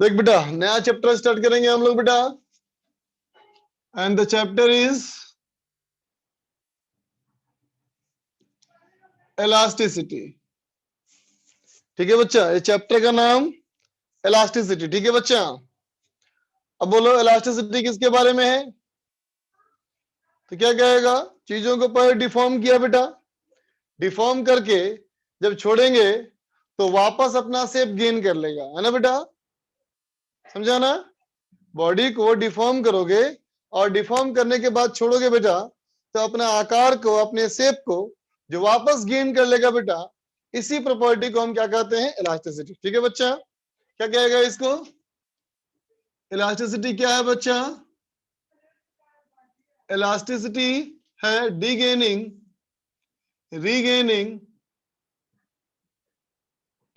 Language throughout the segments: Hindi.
तो एक बेटा नया चैप्टर स्टार्ट करेंगे हम लोग बेटा, and the chapter is elasticity. ठीक है बच्चा, ये चैप्टर का नाम इलास्टिसिटी। ठीक है बच्चा, अब बोलो इलास्टिसिटी किसके बारे में है? तो क्या कहेगा? चीजों को पहले डिफॉर्म किया बेटा, डिफॉर्म करके जब छोड़ेंगे तो वापस अपना शेप गेन कर लेगा, है ना बेटा? समझा ना? बॉडी को डिफॉर्म करोगे और डिफॉर्म करने के बाद छोड़ोगे बेटा, तो अपना आकार को, अपने शेप को जो वापस गेन कर लेगा बेटा, इसी प्रॉपर्टी को हम क्या कहते हैं? इलास्टिसिटी। ठीक है बच्चा, क्या कहेगा इसको? इलास्टिसिटी क्या है बच्चा? इलास्टिसिटी है डिगेनिंग, regaining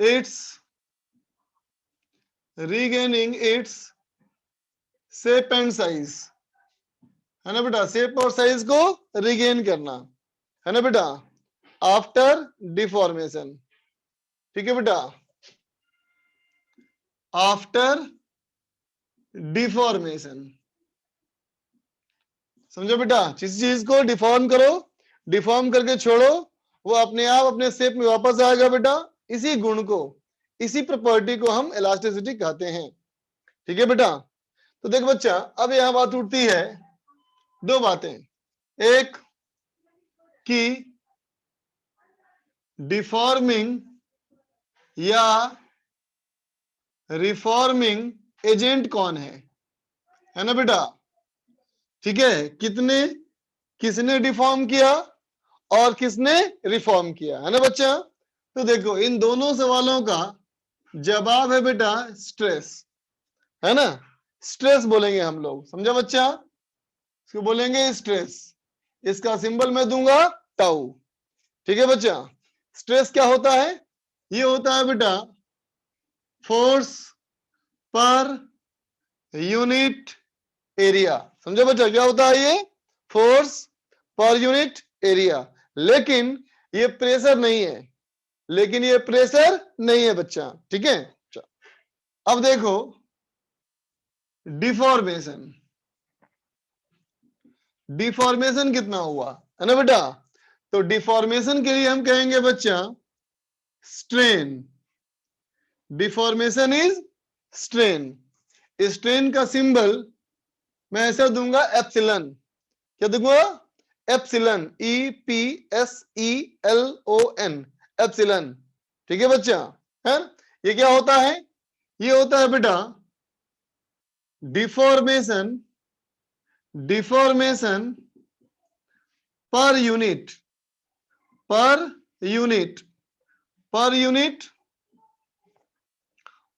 its shape and size, है ना बेटा? शेप और साइज को रिगेन करना, है ना बेटा, आफ्टर डिफॉर्मेशन। ठीक है बेटा, आफ्टर डिफॉर्मेशन। समझो बेटा, किसी चीज को डिफॉर्म करो, डिफॉर्म करके छोड़ो, वो अपने आप अपने शेप में वापस आएगा बेटा। इसी गुण को, इसी प्रॉपर्टी को हम इलास्टिसिटी कहते हैं। ठीक है बेटा, तो देख बच्चा, अब यहां बात उठती है दो बातें, एक कि डिफॉर्मिंग या रिफॉर्मिंग एजेंट कौन है ना बेटा? ठीक है, किसने डिफॉर्म किया और किसने रिफॉर्म किया, है ना बच्चा? तो देखो, इन दोनों सवालों का जवाब है बेटा स्ट्रेस, है ना? स्ट्रेस बोलेंगे हम लोग, समझा बच्चा? इसको बोलेंगे स्ट्रेस, इसका सिंबल मैं दूंगा टाउ। ठीक है बच्चा, स्ट्रेस क्या होता है? ये होता है बेटा फोर्स पर यूनिट एरिया। समझो बच्चा, क्या होता है? ये फोर्स पर यूनिट एरिया। लेकिन ये प्रेशर नहीं है, लेकिन ये प्रेशर नहीं है बच्चा। ठीक है, अब देखो डिफॉर्मेशन, डिफॉर्मेशन कितना हुआ, है ना बेटा? तो डिफॉर्मेशन के लिए हम कहेंगे बच्चा strain. Deformation is strain. Strain का सिंबल मैं ऐसा दूंगा एप्सिलन। क्या दूंगा? Epsilon, EPSELON, epsilon. ठीक है बच्चा, है? ये क्या होता है? ये होता है बेटा deformation, deformation per unit, per unit, per unit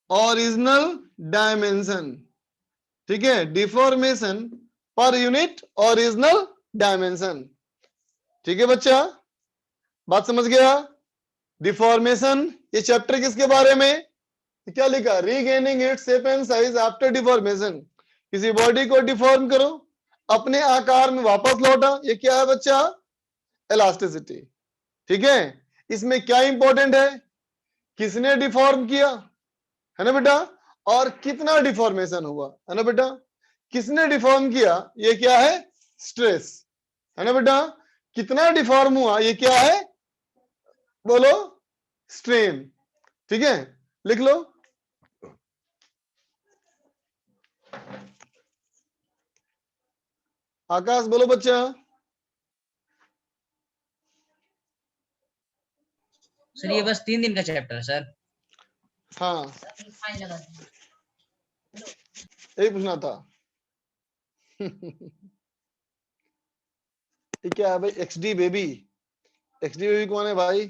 original dimension. ठीक है, deformation per unit original dimension. ठीक है बच्चा, बात समझ गया? डिफॉर्मेशन, ये चैप्टर किसके बारे में? क्या लिखा? Regaining its shape and size after deformation. किसी बॉडी को डिफॉर्म करो, अपने आकार में वापस लौटा, ये क्या है बच्चा? इलास्टिसिटी। ठीक है, इसमें क्या इंपॉर्टेंट है? किसने डिफॉर्म किया, है ना बेटा, और कितना डिफॉर्मेशन हुआ, है ना बेटा? किसने डिफॉर्म किया, ये क्या है? स्ट्रेस, है ना बेटा? कितना डिफॉर्म हुआ, ये क्या है? बोलो, स्ट्रेन। ठीक है, लिख लो। आकाश बोलो बच्चा। सर ये बस 3 दिन का चैप्टर है सर। हाँ, यही पूछना था। ये क्या है भाई? XD बेबी, XD बेबी कौन है भाई?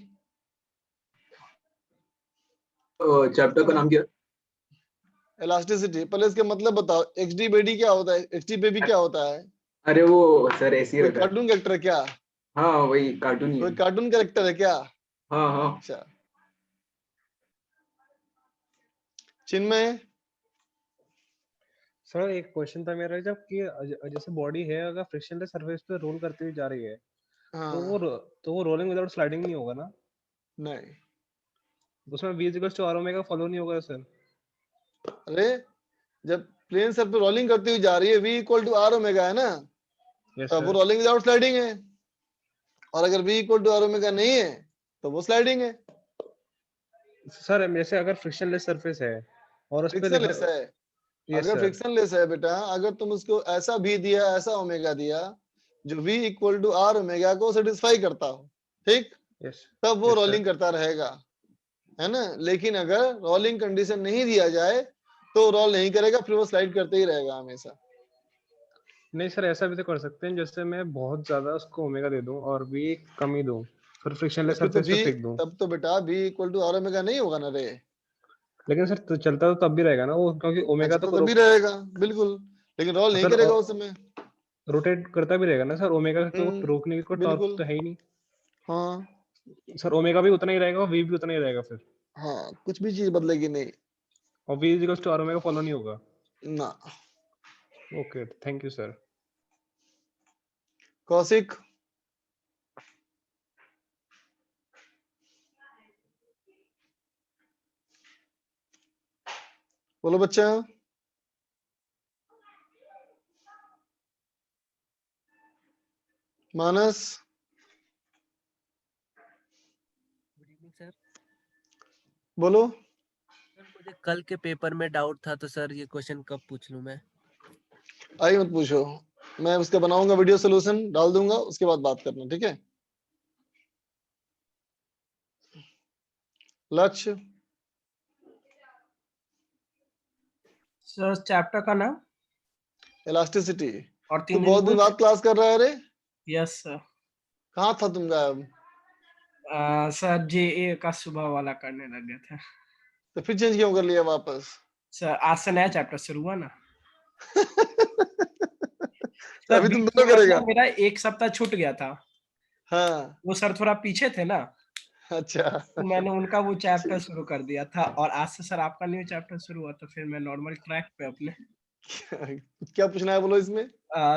चैप्टर का नाम क्या? इलास्टिसिटी। पहले इसका मतलब बताओ, XD बेबी क्या होता है? XD बेबी क्या होता है? अरे वो सर ऐसे ही कोई रखा है। कार्टून कैरेक्टर है क्या? हाँ वही कार्टून ही है। कोई कार्टून कैरेक्टर है क्या? हाँ हाँ। अच्छा, चिन्मय। सर एक क्वेश्चन था मेरा, जब कि जैसे बॉडी है अगर फ्रिक्शनलेस सरफेस पे रोल करती हुई जा रही है हाँ, तो वो रोलिंग विदाउट स्लाइडिंग नहीं होगा ना? नहीं, उसमें v = r ओमेगा फॉलो नहीं होगा सर? अरे जब प्लेन सर पे रोलिंग करती हुई जा रही है, v equal to R omega है ना, यस तब वो सर। रोलिंग विदाउट स्लाइडिंग है। और अगर v equal to R omega नहीं है तो वो स्लाइडिंग है, सर जैसे अगर फ्रिक्शनलेस सरफेस है और उस पे फ्रिक्शन लेस है। यस अगर सर। फ्रिक्शन लेस है बेटा, अगर तुम उसको ऐसा भी दिया, ऐसा ओमेगा दिया जो v equal to R omega को सेटिस्फाई करता हो, ठीक, यस तब वो यस सर। रोलिंग करता रहेगा, है ना। लेकिन अगर रोलिंग कंडीशन नहीं दिया जाए तो रोल नहीं करेगा, फिर वो स्लाइड करते ही रहेगा हमेशा। नहीं सर, ऐसा भी तो कर सकते हैं जैसे मैं बहुत ज्यादा उसको ओमेगा दे दूं और भी कम ही दूं, फिर तो फ्रिक्शनलेस फिर तो सरफेस v, पे फेंक दूं। तब तो बेटा v equal to R omega नहीं होगा ना रे। लेकिन सर तो चलता तो तब भी रहेगा ना वो, क्योंकि ओमेगा अच्छा, तो तो तभी रहेगा बिल्कुल, लेकिन रोल नहीं सर करेगा उस समय। रोटेट करता भी रहेगा ना सर, ओमेगा तो रोकने की कोई टॉर्क बिल्कुल। तो है ही नहीं। हाँ सर ओमेगा भी उतना ही रहेगा, वी भी उतना ही रहेगा फिर, हाँ, कुछ भी चीज बदलेगी नहीं और V is equals to R omega follow नहीं होगा। ना। Okay, thank you sir. Kaushik, बोलो बच्चा। Manas, good evening sir. बोलो। सर मुझे कल के पेपर में डाउट था, तो सर ये क्वेश्चन कब पूछ लूं मैं? आई मत पूछो, मैं उसका बनाऊंगा वीडियो सोल्यूशन डाल दूंगा, उसके बाद बात करना, ठीक है। लक्ष्य, सर चैप्टर का नाम इलास्टिसिटी। और तू 3 दिन बहुत दिन बाद क्लास कर रहा है रे, यस सर। कहाँ था तुम गायब? सर जेए का सुबह वाला करने लग गया था तो फिर चेंज क्यों कर लिया वापस? सर। आज से नया चैप्टर शुरू हुआ ना तो सर। अभी तुम बीच दोनों में करेगा? मतलब मेरा एक सप्ताह छूट गया था, हाँ, वो सर थोड़ा पीछे थे ना, अच्छा। तो मैंने उनका वो चैप्टर शुरू कर दिया था, और आज से सर आपका न्यू चैप्टर शुरू हुआ, तो फिर मैं नॉर्मल ट्रैक पे अपने। क्या पूछना है बोलो इसमें।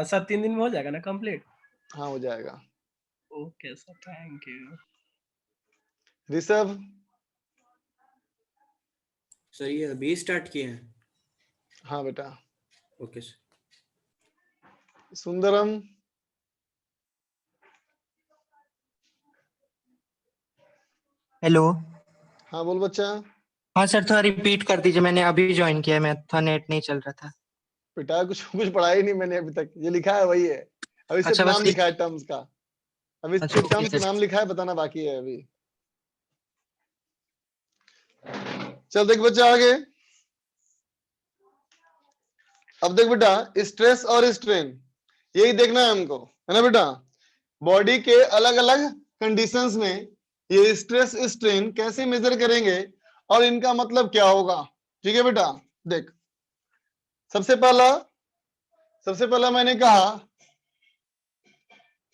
सर 3 दिन में हो जाएगा ना कंप्लीट? हाँ, हो जाएगा। Okay sir, thank you. Rishabh, sir ये अभी स्टार्ट किए हैं? हाँ बेटा। Okay sir. सुंदरम, हेलो। हाँ बोल बच्चा। हाँ सर, थोड़ा रिपीट कर दीजिए, मैंने अभी ज्वाइन किया है, मैं थोड़ा नेट नहीं चल रहा था। बेटा कुछ कुछ पढ़ा ही नहीं मैंने अभी तक, ये लिखा है वही है, अभी सिर्फ अच्छा, बस नाम लिखा है टर्म्स का, अभी अच्छा सिर्फ ओके टर्म्स सर। नाम लिखा है, बताना बाकी है अभी। चल देख बच्चा आगे। अब देख बेटा, स्ट्रेस और स्ट्रेन, यही देखना है हमको, है ना बेटा। बॉडी के अलग अलग कंडीशंस में ये स्ट्रेस स्ट्रेन कैसे मेजर करेंगे और इनका मतलब क्या होगा, ठीक है बेटा। देख, सबसे पहला मैंने कहा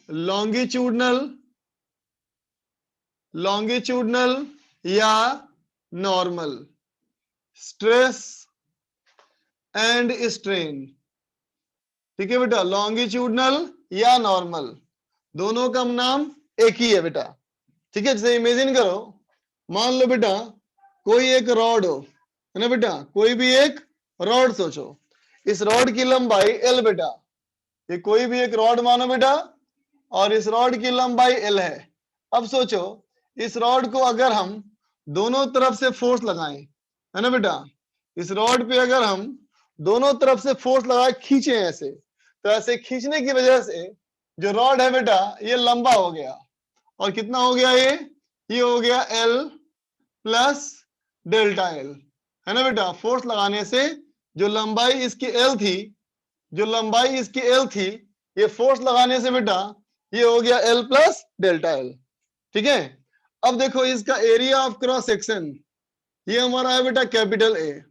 लॉन्गिट्यूडनल या नॉर्मल स्ट्रेस एंड स्ट्रेन, ठीक है बेटा। लॉन्गिट्यूडनल या नॉर्मल, दोनों का नाम एक ही है बेटा, ठीक है। जैसे इमेजिन करो, मान लो बेटा कोई एक रॉड हो, है ना बेटा, कोई भी एक रॉड सोचो, इस रॉड की लंबाई एल बेटा, ये कोई भी एक रॉड मानो बेटा, और इस रॉड की लंबाई एल है। अब सोचो इस रॉड को अगर हम दोनों तरफ से फोर्स लगाएं, है ना बेटा, इस रॉड पे अगर हम दोनों तरफ से फोर्स लगाए, खींचे ऐसे, तो ऐसे खींचने की वजह से जो रॉड है बेटा ये लंबा हो गया, और कितना हो गया ये हो गया एल प्लस डेल्टा एल, है ना बेटा। फोर्स लगाने से जो लंबाई इसकी एल थी, ये फोर्स लगाने से बेटा ये हो गया एल प्लस डेल्टा एल, ठीक है। अब देखो इसका एरिया ऑफ क्रॉस सेक्शन, ये हमारा है बेटा कैपिटल ए,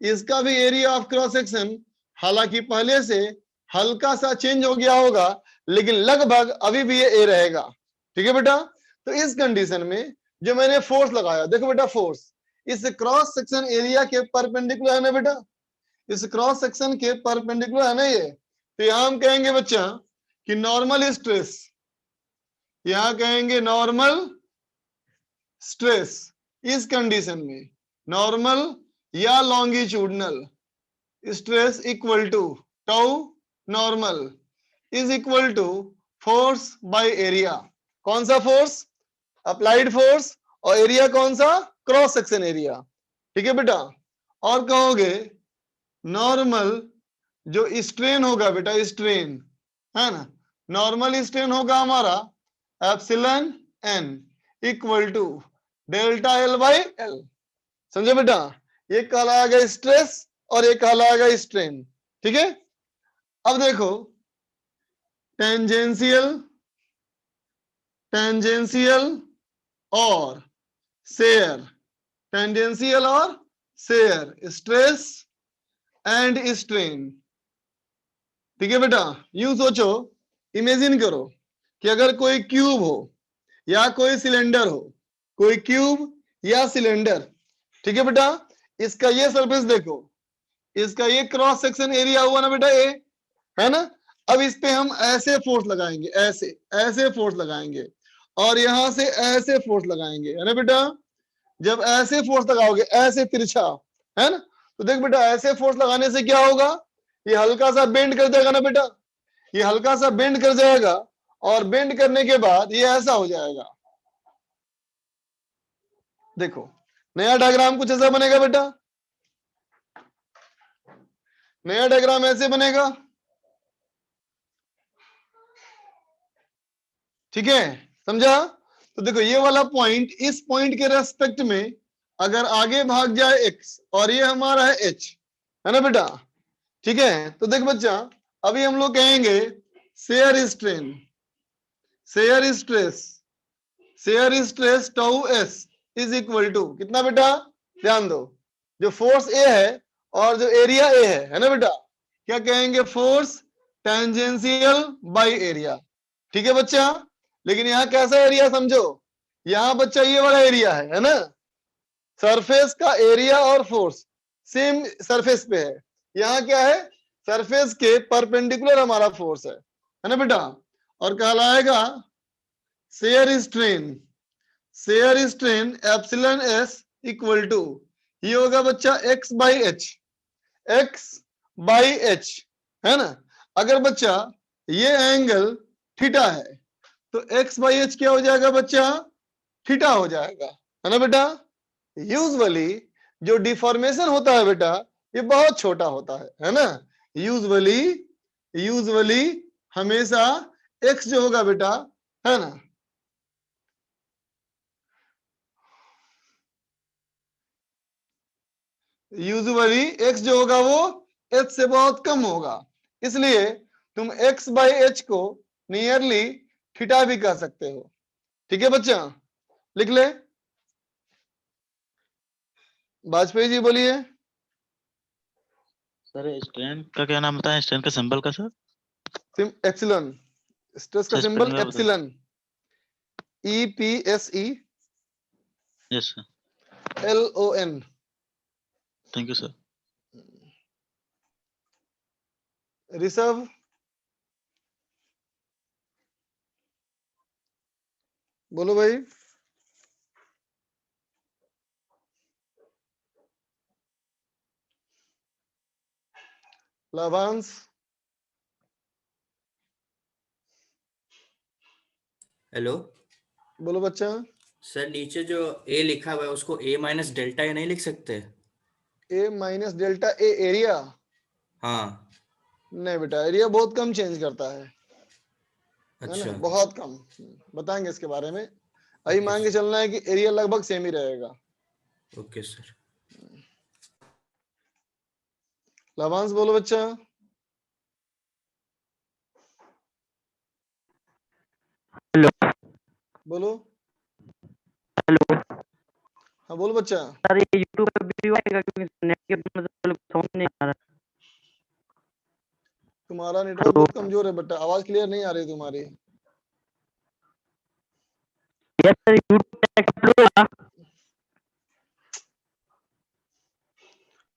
इसका भी एरिया ऑफ क्रॉस सेक्शन हालांकि पहले से हल्का सा चेंज हो गया होगा, लेकिन लगभग अभी भी ये ए रहेगा, ठीक है बेटा। तो इस कंडीशन में जो मैंने फोर्स लगाया, देखो बेटा फोर्स इस क्रॉस सेक्शन एरिया के परपेंडिकुलर है ना बेटा, इस क्रॉस सेक्शन के परपेंडिकुलर है ना ये, तो यहां हम कहेंगे बच्चा कि नॉर्मल स्ट्रेस, यहां कहेंगे नॉर्मल स्ट्रेस। इस कंडीशन में नॉर्मल या longitudinal, stress equal to tau normal is equal to force by area. कौन सा फोर्स? Applied force. और एरिया कौन सा? Cross section area. ठीक है बेटा। और कहोगे नॉर्मल जो स्ट्रेन होगा बेटा, स्ट्रेन है ना, नॉर्मल स्ट्रेन होगा हमारा epsilon N equal to delta L by L. समझे बेटा? ये कहलाएगा स्ट्रेस और ये कहलाएगा स्ट्रेन। ठीक है। अब देखो टेंजेंशियल, टेंजेंशियल और शेयर, टेंजेंशियल और शेयर, स्ट्रेस एंड स्ट्रेन। ठीक है बेटा। यूं सोचो, इमेजिन करो कि अगर कोई क्यूब हो या कोई सिलेंडर हो, कोई क्यूब या सिलेंडर। ठीक है बेटा। इसका ये सरफेस देखो, इसका ये क्रॉस सेक्शन एरिया हुआ ना बेटा, ए है ना। अब इस पे हम ऐसे फोर्स लगाएंगे, ऐसे ऐसे फोर्स लगाएंगे और यहां से ऐसे फोर्स लगाएंगे, है ना बेटा। जब ऐसे फोर्स लगाओगे, ऐसे तिरछा, है ना, तो देख बेटा ऐसे फोर्स लगाने से क्या होगा, ये हल्का सा बेंड कर देगा ना बेटा, ये हल्का सा बेंड कर जाएगा और बेंड करने के बाद ये ऐसा हो जाएगा। देखो नया डायग्राम कुछ ऐसा बनेगा बेटा, नया डायग्राम ऐसे बनेगा। ठीक है, समझा। तो देखो ये वाला पॉइंट, इस पॉइंट के रेस्पेक्ट में अगर आगे भाग जाए x और ये हमारा है h, है ना बेटा। ठीक है। तो देख बच्चा, अभी हम लोग कहेंगे shear strain, shear stress, shear stress tau s is equal to कितना बेटा? ध्यान दो, जो फोर्स A है और जो एरिया A है ना बेटा, क्या कहेंगे? Force tangential by area. ठीक है बच्चा। लेकिन यहाँ कैसा एरिया समझो, यहाँ बच्चा ये वाला एरिया है ना, सरफेस का एरिया और फोर्स सेम सरफेस पे है। यहाँ क्या है? सरफेस के परपेंडिकुलर हमारा फोर्स है ना बेटा। और कहलाएगा shear strain, shear strain epsilon S equal to, ये होगा बच्चा x by H, x by H, है ना। अगर बच्चा ये एंगल थीटा है तो x बाई एच क्या हो जाएगा बच्चा? थीटा हो जाएगा, है ना बेटा। यूजुअली जो डिफॉर्मेशन होता है बेटा, ये बहुत छोटा होता है ना। यूजुअली, यूजुअली हमेशा x जो होगा बेटा, है ना, यूजुअली x जो होगा वो h से बहुत कम होगा। इसलिए तुम x बाई एच को नियरली थीटा भी कह सकते हो। ठीक है बच्चा, लिख ले। वाजपेयी जी बोलिए। सर स्ट्रेन का क्या नाम बताया, स्ट्रेन का सिंबल का सर? एप्सिलॉन, स्ट्रेस का symbol epsilon, EPSE yes sir, LON। Thank you sir. Rishabh, बोलो भाई। लाभांश, हेलो बोलो बच्चा। सर, नीचे जो ए लिखा हुआ है उसको ए माइनस डेल्टा ए नहीं लिख सकते? A minus delta A area? हाँ। नहीं बेटा, एरिया बहुत कम चेंज करता है ना, अच्छा। बहुत कम। बताएंगे इसके बारे में। अभी ओके मान के चलना है कि एरिया लगभग सेम ही रहेगा। Okay sir. लाभांश बोलो बच्चा। हेलो बोलो। हेलो हाँ बोलो बच्चा। सर, ये यूट्यूब पे वीडियो आएगा क्योंकि नेट के मतलब समझ नहीं आ रहा। तुम्हारा नेटवर्क बहुत कमजोर है बेटा, आवाज क्लियर नहीं आ रही तुम्हारी। यस सर, यूट्यूब पे अपलोड होगा।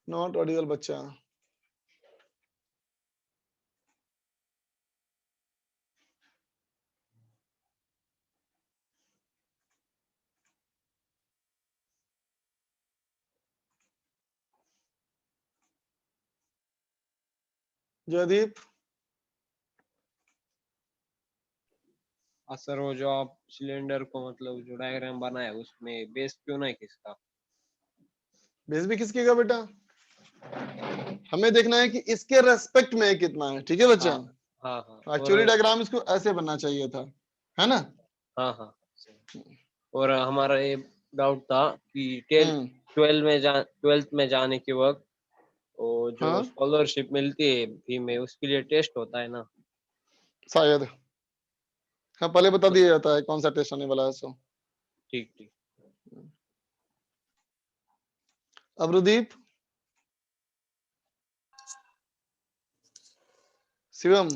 नॉट ऑडिबल बच्चा। जयदीप? सर वो जो आप सिलेंडर को मतलब जो डायग्राम बनाया उसमें बेस क्यों नहीं खींचता? बेस भी किसकेगा बेटा? हमें देखना है कि इसके रेस्पेक्ट में कितना है, ठीक है बच्चा? हाँ हाँ एक्चुअली डायग्राम इसको ऐसे बनना चाहिए था, है ना? हाँ हाँ सही। और हमारा ये डाउट था कि हम्म, 12th में जाने के वक्त वो जो हाँ स्कॉलरशिप मिलती है फी में उसके लिए टेस्ट होता है ना? शायद। हाँ, पहले बता दिया जाता है कौन सा टेस्ट आने वाला है। सो ठीक ठीक। अवरुदीप, शिवम,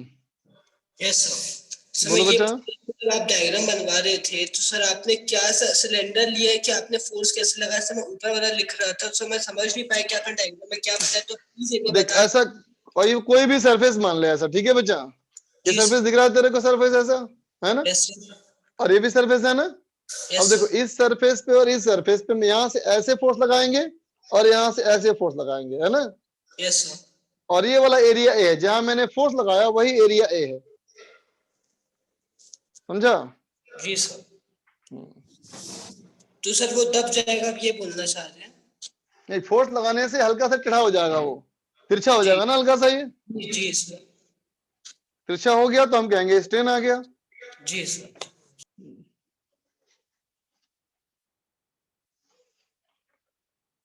यस सर। सर मैं बोलो ये बच्चा। आप डायग्राम बनवा रहे थे तो सर आपने क्या सिलेंडर लिया है कि आपने फोर्स कैसे लगाया? सर मैं ऊपर वाला लिख रहा था तो मैं समझ नहीं पाया कि आपने डायग्राम में क्या बताया, तो प्लीज एक बार देख बता। ऐसा कोई भी सरफेस मान ले ऐसा, ठीक है बच्चा? ये जी सरफेस दिख रहा है तेरे को, सरफेस ऐसा है ना? यस और ये भी सरफेस है ना? अब यस देखो इस सरफेस पे और इस सरफेस पे हम यहाँ से ऐसे फोर्स लगाएंगे और यहाँ से ऐसे फोर्स लगाएंगे, है ना? Yes sir. और ये वाला एरिया ए है, जहां मैंने फोर्स लगाया वही एरिया ए है, समझा? जी सर। तो सर वो दब जाएगा, आप ये बोलना चाह रहे हैं? नहीं, फोर्स लगाने से हल्का सा टेढ़ा हो जाएगा, वो तिरछा हो जी जाएगा ना हल्का सा। ये जी सर। तिरछा हो गया तो हम कहेंगे स्ट्रेन आ गया। जी सर।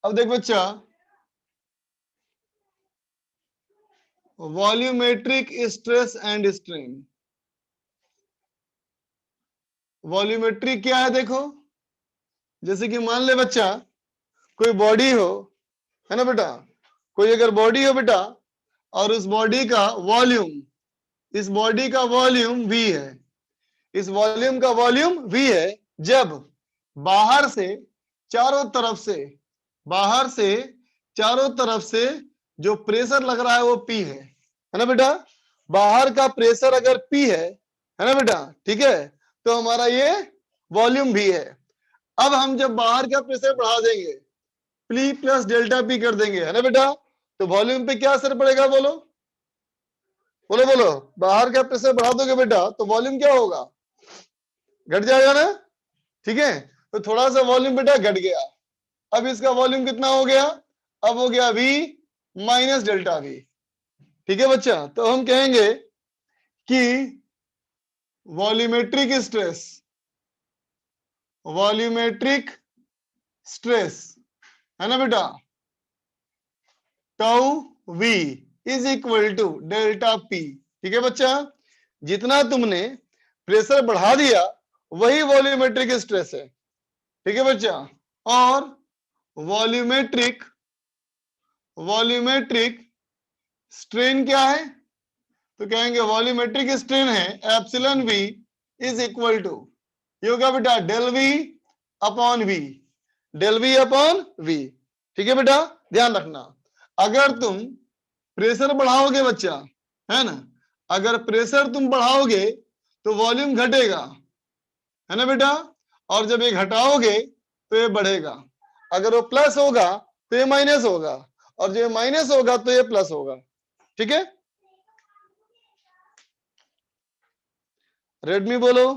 अब देख बच्चा, volumetric stress and strain. Volumetric क्या है? देखो, जैसे कि मान ले बच्चा कोई बॉडी हो, है ना बेटा? कोई अगर बॉडी हो बेटा और उस बॉडी का वॉल्यूम, इस बॉडी का वॉल्यूम v है, इस वॉल्यूम का वॉल्यूम v है, जब बाहर से चारों तरफ से, बाहर से चारों तरफ से जो प्रेशर लग रहा है वो p है ना बेटा? बाहर का प्रेशर अगर p है ना बेटा? ठीक है, तो हमारा ये वॉल्यूम v है। अब हम जब बाहर का प्रेशर बढ़ा देंगे, P प्लस डेल्टा P कर देंगे, है ना बेटा? तो वॉल्यूम पे क्या असर पड़ेगा? बोलो बोलो बोलो। बाहर का प्रेशर बढ़ा दोगे बेटा तो वॉल्यूम क्या होगा? घट जाएगा ना? ठीक है, तो थोड़ा सा वॉल्यूम बेटा घट गया। अब इसका वॉल्यूम कितना हो गया? अब हो गया V माइनस डेल्टा V। ठीक है बच्चा? तो हम कहेंगे कि वॉल्यूमेट्रिक स्ट्रेस, वॉल्यूमेट्रिक स्ट्रेस, है ना बेटा, tau V is equal to delta P। ठीक है बच्चा? जितना तुमने प्रेशर बढ़ा दिया वही वॉल्यूमेट्रिक स्ट्रेस है। ठीक है बच्चा? और वॉल्यूमेट्रिक वॉल्यूमेट्रिक स्ट्रेन क्या है? तो कहेंगे वॉल्यूमेट्रिक स्ट्रेन है epsilon V is equal to, ये होगा बेटा del V upon V, del V upon V। ठीक है बेटा? ध्यान रखना, अगर तुम प्रेशर बढ़ाओगे बच्चा, है ना, अगर प्रेशर तुम बढ़ाओगे तो वॉल्यूम घटेगा, है ना बेटा? और जब ये घटाओगे तो ये बढ़ेगा। अगर वो प्लस होगा तो ये माइनस होगा, और जो माइनस होगा तो ये प्लस होगा। ठीक है? रेडमी बोलो।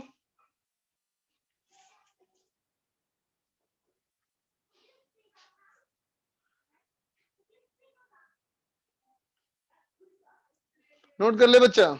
नोट कर ले बच्चा।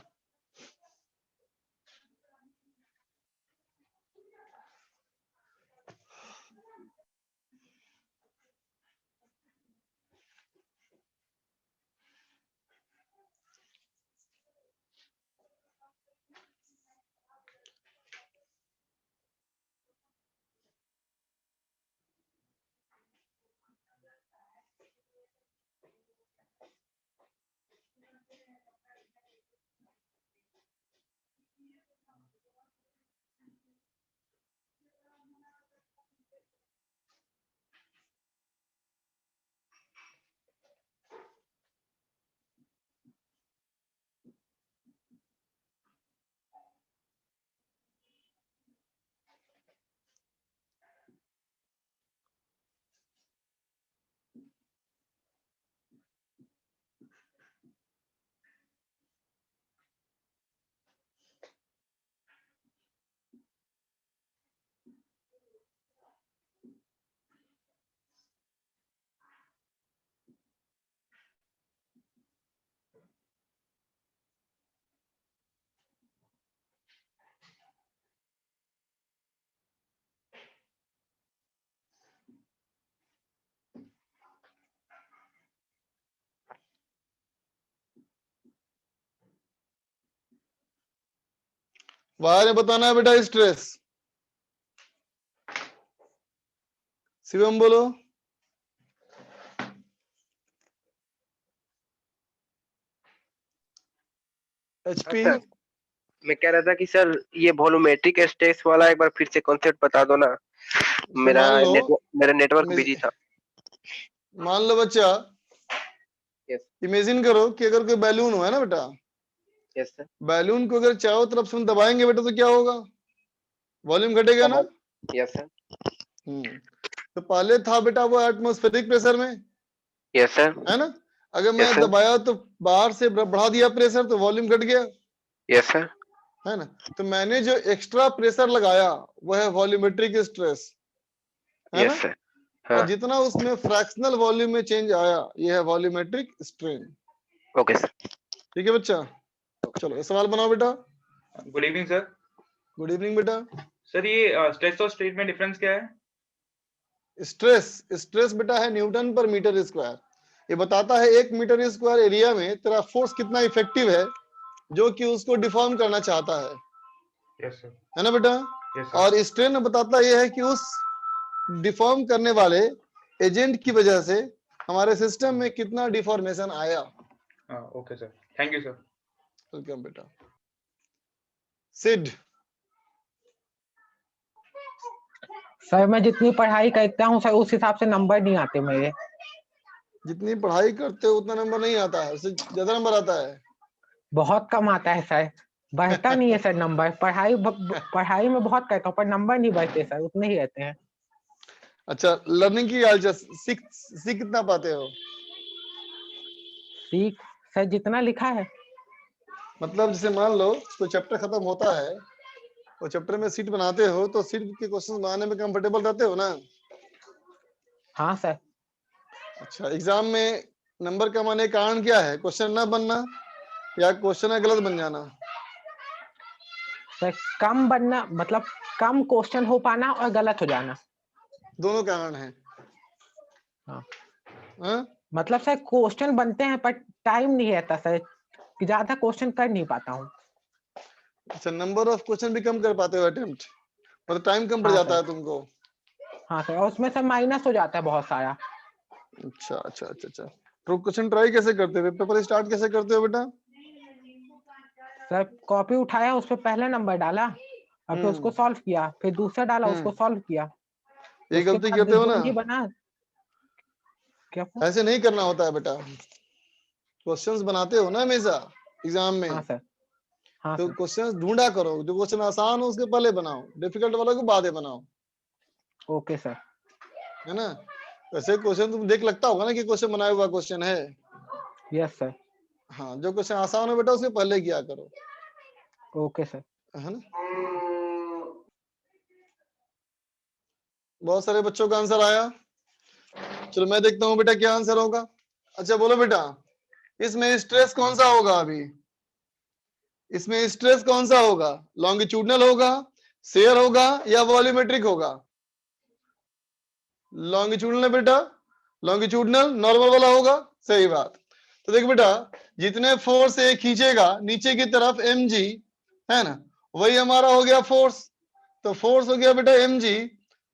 वायर में बताना है बेटा स्ट्रेस। शिवम बोलो। एचपी। सर मैं कह रहा था कि सर ये वॉल्यूमेट्रिक स्ट्रेस वाला एक बार फिर से कॉन्सेप्ट बता दो ना, मेरा मान लो मेरा नेटवर्क बिजी था। मान लो बच्चा, यस इमेजिन करो कि अगर कोई बैलून हो, है ना बेटा, यस सर। बैलून को अगर चारों तरफ से हम दबाएंगे बेटा तो क्या होगा? वॉल्यूम घटेगा ना। Yes sir. तो पहले था बेटा वो एटमॉस्फेरिक प्रेशर में, यस सर। है ना। अगर मैं Yes, sir. दबाया तो बाहर से बढ़ा दिया प्रेशर तो वॉल्यूम घट गया, यस सर। है ना। तो मैंने जो एक्स्ट्रा प्रेशर लगाया वो है वॉल्यूमेट्रिक स्ट्रेस, है ना। Yes sir. और जितना उसमें फ्रैक्शनल वॉल्यूम में चेंज आया ये है वॉल्यूमेट्रिक स्ट्रेन। Okay sir. ठीक है बच्चा, चलो ये सवाल बनाओ बेटा। Good evening sir. Good evening बेटा। सर ये स्ट्रेस और स्ट्रेन में डिफरेंस क्या है? स्ट्रेस बेटा है न्यूटन पर मीटर स्क्वायर। ये बताता है 1 मीटर स्क्वायर एरिया में तेरा फोर्स कितना इफेक्टिव है जो कि उसको डिफॉर्म करना चाहता है। Yes sir. है ना बेटा। Yes sir. और स्ट्रेन बताता यह है कि उस डिफॉर्म करने वाले एजेंट की वजह से हमारे सिस्टम में कितना डिफॉर्मेशन आया। Okay sir, thank you sir. Welcome बेटा। सिड। सर मैं जितनी पढ़ाई करता हूँ सर उस हिसाब से नंबर नहीं आते मेरे। जितनी पढ़ाई करते हो उतना नंबर नहीं आता है, उससे ज्यादा नंबर आता है। बहुत कम आता है सर, बढ़ता नहीं है सर नंबर। पढ़ाई में बहुत करता हूँ पर नंबर नहीं बढ़ते सर, उतने ही रहते हैं। अच्छा लर्निंग की हालत सीख कितना पाते हो? सीख सर जितना लिखा है। मतलब जैसे मान लो तो चैप्टर खत्म होता है और चैप्टर में सीट बनाते हो तो सीट के क्वेश्चन बनाने में कंफर्टेबल रहते हो ना? हाँ सर। अच्छा एग्जाम में नंबर कम आने का कारण क्या है? क्वेश्चन ना बनना या क्वेश्चन गलत बन जाना? सर कम बनना मतलब कम क्वेश्चन हो पाना और गलत हो जाना, दोनों कारण है। हाँ? मतलब सर क्वेश्चन बनते हैं पर टाइम नहीं रहता सर, ज्यादा क्वेश्चन कर नहीं पाता हूँ। अच्छा नंबर ऑफ क्वेश्चन भी कम कर पाते हो अटेम्प्ट, और टाइम कम पड़ हाँ जाता सर। है तुमको। हाँ सर, और उसमें सर माइनस हो जाता है बहुत सारा। अच्छा अच्छा अच्छा अच्छा। तो क्वेश्चन ट्राई कैसे करते हो? पेपर स्टार्ट कैसे करते हो बेटा? सर कॉपी उठाया, उस पर पहला नंबर डाला और फिर उसको सॉल्व किया, फिर दूसरा डाला उसको सॉल्व किया। ये उसके गलती बाद करते हो जो ना, भी बना क्या ऐसे नहीं करना होता है बेटा। क्वेश्चंस बनाते हो ना हमेशा एग्जाम में। हाँ सर। हाँ तो सर। क्वेश्चंस ढूंढा करो, जो क्वेश्चन आसान हो उसके पहले बनाओ, डिफिकल्ट वालों को बाद में बनाओ। Okay sir. है ना। वैसे क्वेश्चन तुम देख लगता होगा ना कि क्वेश्चन बनाया हुआ क्वेश्चन है। Yes sir. हाँ जो क्वेश्चन आसान हो बेटा उसके पहले किया करो। Okay sir. है ना। बहुत सारे बच्चों का आंसर आया। चलो मैं देखता हूँ बेटा क्या आंसर होगा। अच्छा बोलो बेटा, इसमें स्ट्रेस कौन सा होगा? अभी इसमें स्ट्रेस कौन सा होगा? लॉन्गिट्यूडनल होगा, शेयर होगा या वॉल्यूमेट्रिक होगा? लॉन्गिट्यूडनल बेटा, लॉन्गिट्यूडनल नॉर्मल वाला होगा। सही बात। तो देख बेटा, जितने फोर्स ये खींचेगा नीचे की तरफ mg, है ना, वही हमारा हो गया फोर्स। तो फोर्स हो गया बेटा mg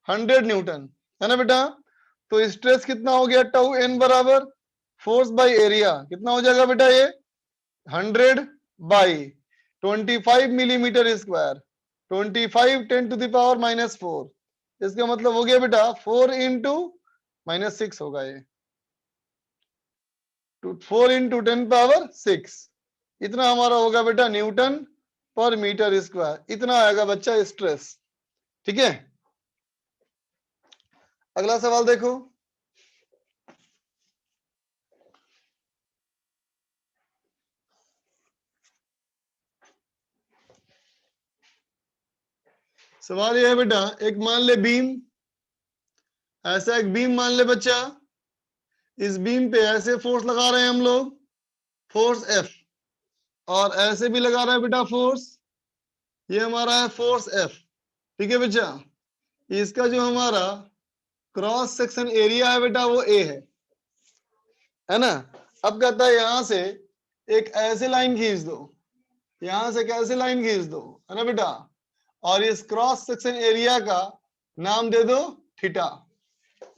100 न्यूटन, है ना बेटा। तो स्ट्रेस कितना हो गया? टाउ n बराबर फोर्स बाय एरिया। कितना हो जाएगा बेटा ये? 100 बाई 25 मिलीमीटर स्क्वायर, 25 10⁻⁻⁴। इसका मतलब हो गया बेटा 4 इंटू -6 होगा ये, 4 इंटू 10⁻⁶। इतना हमारा होगा बेटा न्यूटन पर मीटर स्क्वायर। इतना आएगा बच्चा स्ट्रेस। ठीक है। अगला सवाल देखो। सवाल यह है बेटा, एक मान ले बीम, ऐसा एक बीम मान ले बच्चा, इस बीम पे ऐसे फोर्स लगा रहे हैं हम लोग, फोर्स F, और ऐसे भी लगा रहा है बेटा फोर्स, ये हमारा है फोर्स F। ठीक है बच्चा। इसका जो हमारा क्रॉस सेक्शन एरिया है बेटा वो A है ना। अब कहता है यहां से एक ऐसे लाइन खींच दो, यहां से कैसे लाइन खींच दो, है ना बेटा, और इस क्रॉस सेक्शन एरिया का नाम दे दो थीटा।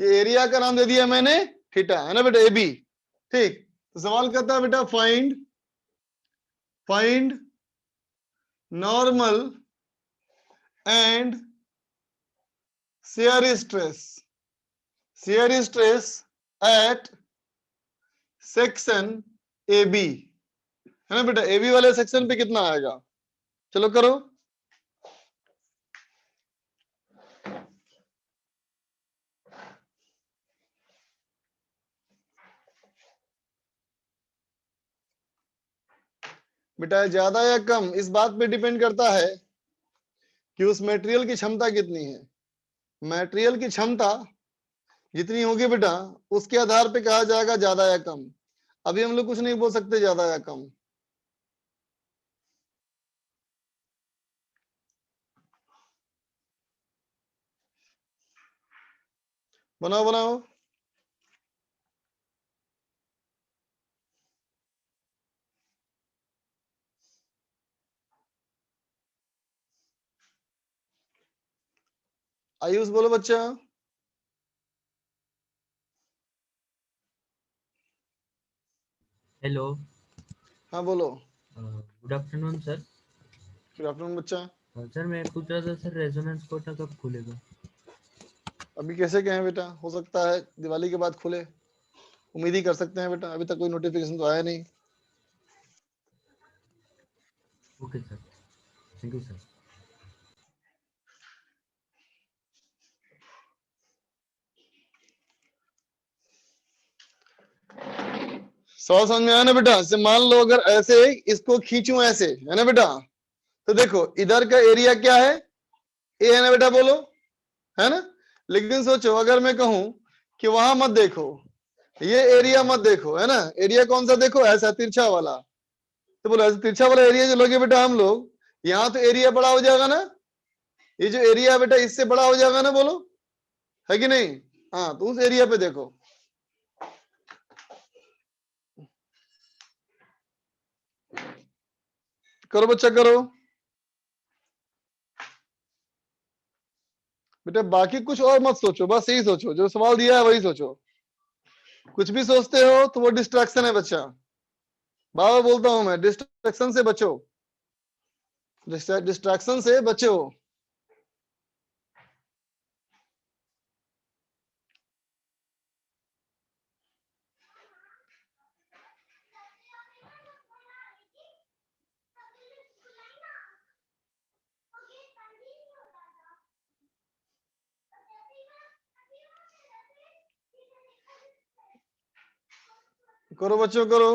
ये एरिया का नाम दे दिया मैंने थीटा, है ना बेटा, ए बी। ठीक, तो सवाल करता है बेटा find normal and shear stress at section A B, है ना बेटा। ए बी वाले सेक्शन पे कितना आएगा, चलो करो। बेटा ज्यादा या कम इस बात पे डिपेंड करता है कि उस मटेरियल की क्षमता कितनी है। मटेरियल की क्षमता जितनी होगी बेटा उसके आधार पे कहा जाएगा ज्यादा या कम। अभी हम लोग कुछ नहीं बोल सकते ज्यादा या कम। बनाओ बनाओ। आयुष बोलो बच्चा। हेलो। हाँ बोलो। Good afternoon sir. Good afternoon बच्चा। सर मैं पूछ रहा था सर रेजोनेंस कोटा कब खुलेगा? अभी कैसे कहें बेटा, हो सकता है दिवाली के बाद खुले, उम्मीद ही कर सकते हैं बेटा, अभी तक कोई नोटिफिकेशन तो आया नहीं। Okay sir, thank you sir. सवाल समझ में आया ना बेटा। से मान लो अगर ऐसे इसको खींचूं ऐसे, है ना बेटा, तो देखो इधर का एरिया क्या है, ए है ना बेटा, बोलो, है ना। लेकिन सोचो अगर मैं कहूं कि वहां मत देखो, ये एरिया मत देखो, है ना, एरिया कौन सा देखो, ऐसा तिरछा वाला। तो बोलो ऐसा तिरछा वाला एरिया जो लोगे बेटा हम लोग, यहाँ तो एरिया बड़ा हो जाएगा ना, ये जो एरिया है बेटा इससे बड़ा हो जाएगा ना, बोलो है कि नहीं। हाँ तो उस एरिया पे देखो। करो बच्चा करो बेटा, बाकी कुछ और मत सोचो, बस यही सोचो जो सवाल दिया है वही सोचो। कुछ भी सोचते हो तो वो डिस्ट्रैक्शन है बच्चा। बार बार बोलता हूं मैं, डिस्ट्रैक्शन से बचो, डिस्ट्रैक्शन से बचो। करो बच्चों करो।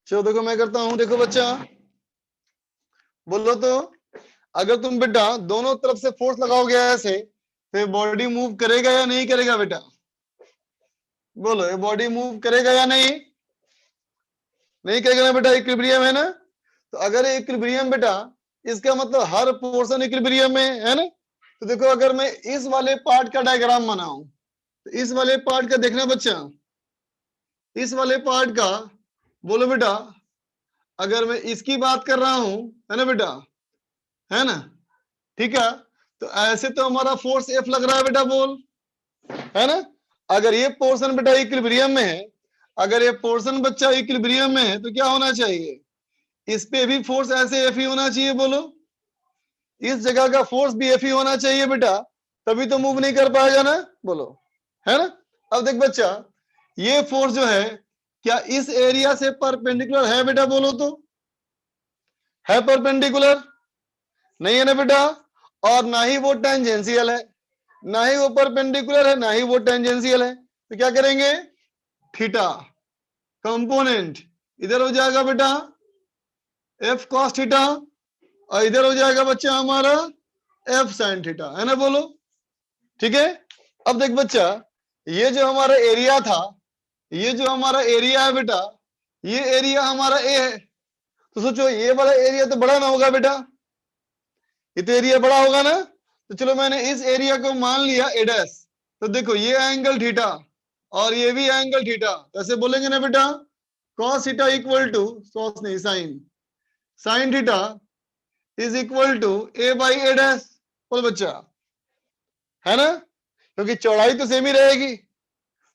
चलो देखो मैं करता हूं, देखो बच्चा बोलो तो, अगर तुम बेटा दोनों तरफ से फोर्स लगाओगे ऐसे तो बॉडी मूव करेगा या नहीं करेगा बेटा, बोलो ये बॉडी मूव करेगा या नहीं, नहीं करेगा ना बेटा, इक्विलिब्रियम है ना। तो अगर इक्विलिब्रियम बेटा, इसका मतलब हर पोर्शन इक्विलिब्रियम में है ना। तो देखो अगर मैं इस वाले पार्ट का डायग्राम बनाऊं तो इस वाले पार्ट का देखना बच्चा, इस वाले पार्ट का बोलो बेटा, अगर मैं इसकी बात कर रहा हूं, है ना बेटा, है ना, ठीक है। तो ऐसे तो हमारा फोर्स एफ लग रहा है बेटा, बोल, है ना। अगर ये पोर्शन बेटा इक्विलिब्रियम में है, अगर ये पोर्शन बच्चा इक्विलिब्रियम में है तो क्या होना चाहिए, इस पे भी फोर्स ऐसे एफ ही होना चाहिए, बोलो इस जगह का फोर्स भी एफ ही होना चाहिए बेटा, तभी तो मूव नहीं कर पाएगा ना, बोलो है ना। अब देख बच्चा, ये फोर्स जो है क्या इस एरिया से परपेंडिकुलर है बेटा, बोलो तो है परपेंडिकुलर, नहीं है ना बेटा, और ना ही वो टेंजेंशियल है, ना ही वो परपेंडिकुलर है, ना ही वो टेंजेंशियल है, तो क्या करेंगे, थीटा कंपोनेंट इधर हो जाएगा बेटा एफ कॉस थीटा, और इधर हो जाएगा बच्चा हमारा एफ साइन थीटा, है ना, बोलो ठीक है। अब देख बच्चा, ये जो हमारा एरिया था, ये जो हमारा एरिया है बेटा, ये एरिया हमारा ए है, तो सोचो ये वाला एरिया तो बड़ा ना होगा बेटा, ये तो एरिया बड़ा होगा ना, तो चलो मैंने इस एरिया को मान लिया ए डैश, तो देखो ये एंगल थीटा और ये भी एंगल थीटा, तो ऐसे बोलेंगे ना बेटा cos theta equal to cos नहीं sine theta is equal to A by A dash, बोल बच्चा है ना, क्योंकि चौड़ाई तो सेम ही रहेगी,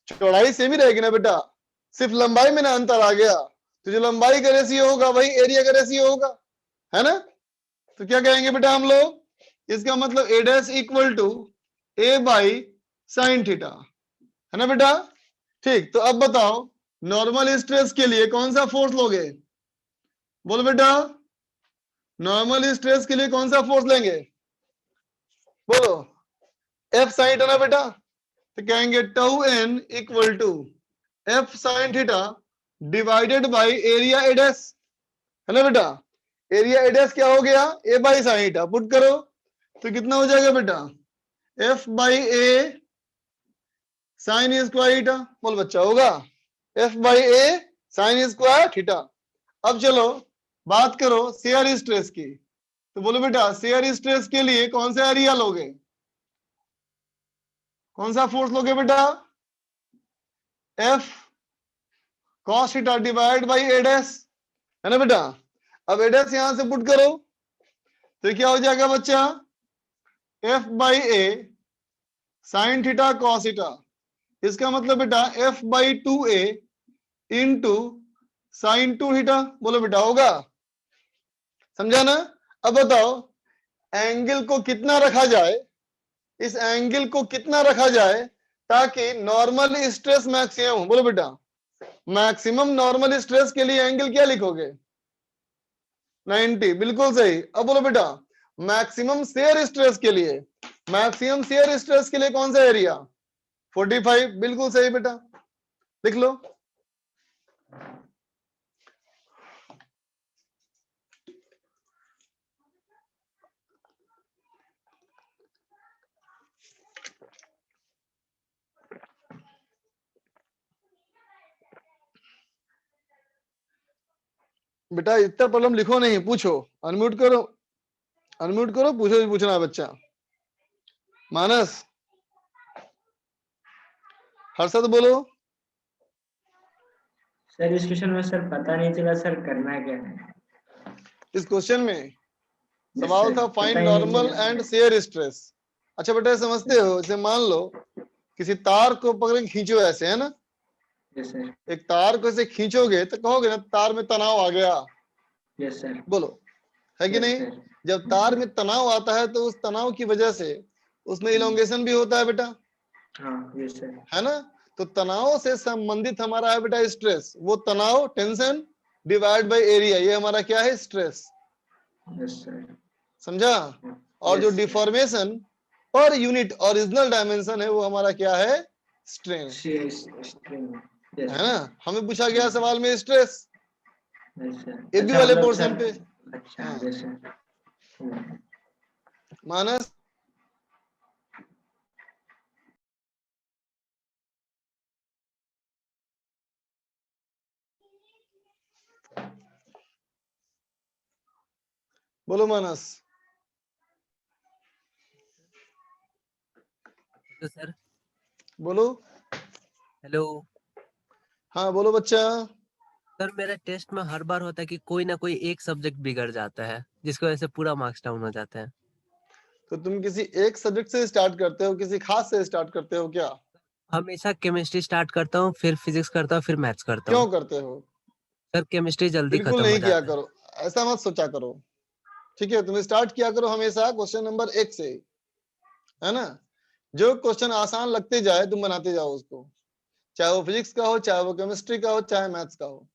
चौड़ाई सेम ही रहेगी ना बेटा, सिर्फ लंबाई में ना अंतर आ गया, तो जो लंबाई का रेशियो होगा वही एरिया का रेशियो होगा, है ना। तो क्या कहेंगे बेटा हम लोग, इसका मतलब a dash equal to A by sine theta, है ना बेटा। ठीक, तो अब बताओ नॉर्मल स्ट्रेस के लिए कौन सा फोर्स लोगे, बोलो बेटा नॉर्मल स्ट्रेस के लिए कौन सा फोर्स लेंगे, बोलो एफ साइन थीटा ना बेटा, तो कहेंगे tau N equal to F sine theta divided by area A dash, है ना बेटा, एरिया ए डैश क्या हो गया A by sine theta, put करो तो कितना हो जाएगा बेटा F by A sine square theta, बोल बच्चा होगा F by A sine square theta. अब चलो बात करो शेयर स्ट्रेस की, तो बोलो बेटा शेयर स्ट्रेस के लिए कौन सा एरिया लोगे, कौन सा फोर्स लोगे बेटा, F cos theta divide by A dash, है ना बेटा। अब ए डैश यहां से पुट करो तो क्या हो जाएगा बच्चा F by A sine theta cos theta, इसका मतलब बेटा F by two A into sine to theta, बोलो बेटा होगा, समझा ना। अब बताओ एंगल को कितना रखा जाए, इस एंगल को कितना रखा जाए ताकि नॉर्मल स्ट्रेस मैक्सिमम हो, बोलो बेटा मैक्सिमम नॉर्मल स्ट्रेस के लिए एंगल क्या लिखोगे 90, बिल्कुल सही। अब बोलो बेटा मैक्सिमम शेयर स्ट्रेस के लिए, मैक्सिमम शेयर स्ट्रेस के लिए कौन सा एरिया 45, बिल्कुल सही बेटा, लिख लो। बेटा इतना प्रॉब्लम लिखो नहीं, पूछो, अनम्यूट करो, अनम्यूट करो, पूछो, पूछना है बच्चा। मानस हर्षद बोलो। सर इस क्वेश्चन में सर पता नहीं चला सर करना क्या है, इस क्वेश्चन में सवाल था find normal and shear stress. अच्छा बेटा समझते हो, जैसे मान लो किसी तार को पकड़ के खींचो ऐसे, है ना, एक तार को ऐसे खींचोगे तो कहोगे ना तार में तनाव आ गया, यस सर, बोलो है कि नहीं। जब तार में तनाव आता है तो उस तनाव की वजह से उसमें इलोंगेशन भी होता है बेटा, हाँ यस सर, है ना। तो तनाव से संबंधित हमारा है बेटा स्ट्रेस, वो तनाव टेंशन डिवाइड बाय एरिया, ये हमारा क्या है स्ट्रेस, यस सर, समझा। और जो deformation per unit original dimension है वो हमारा क्या है स्ट्रेन, है ना। हमें पूछा गया सवाल में स्ट्रेस ए बी वाले पोर्शन पे। अच्छा यस सर, मानस बोलो मानस। सर बोलो। हेलो। हाँ बोलो बच्चा। सर मेरा टेस्ट में हर बार होता है कि कोई ना कोई एक सब्जेक्ट बिगड़ जाता है जिसकी वजह से पूरा मार्क्स डाउन हो जाता है। तो तुम किसी एक सब्जेक्ट से स्टार्ट करते हो, किसी खास से स्टार्ट करते हो क्या? हमेशा केमिस्ट्री स्टार्ट करता हूँ, फिर फिजिक्स करता हूँ, फिर मैथ्स करता क्यों हूँ। करते हो? सर केमिस्ट्री जल्दी बिल्कुल खत्म हो नहीं किया जाता है। करो, ऐसा मत सोचा करो, ठीक है? तुम्हें स्टार्ट किया करो हमेशा क्वेश्चन नंबर 1 से, है ना? जो क्वेश्चन आसान लगते जाए तुम बनाते जाओ उसको, चाहे वो फिजिक्स का हो, चाहे वो केमिस्ट्री का हो, चाहे मैथ्स का हो।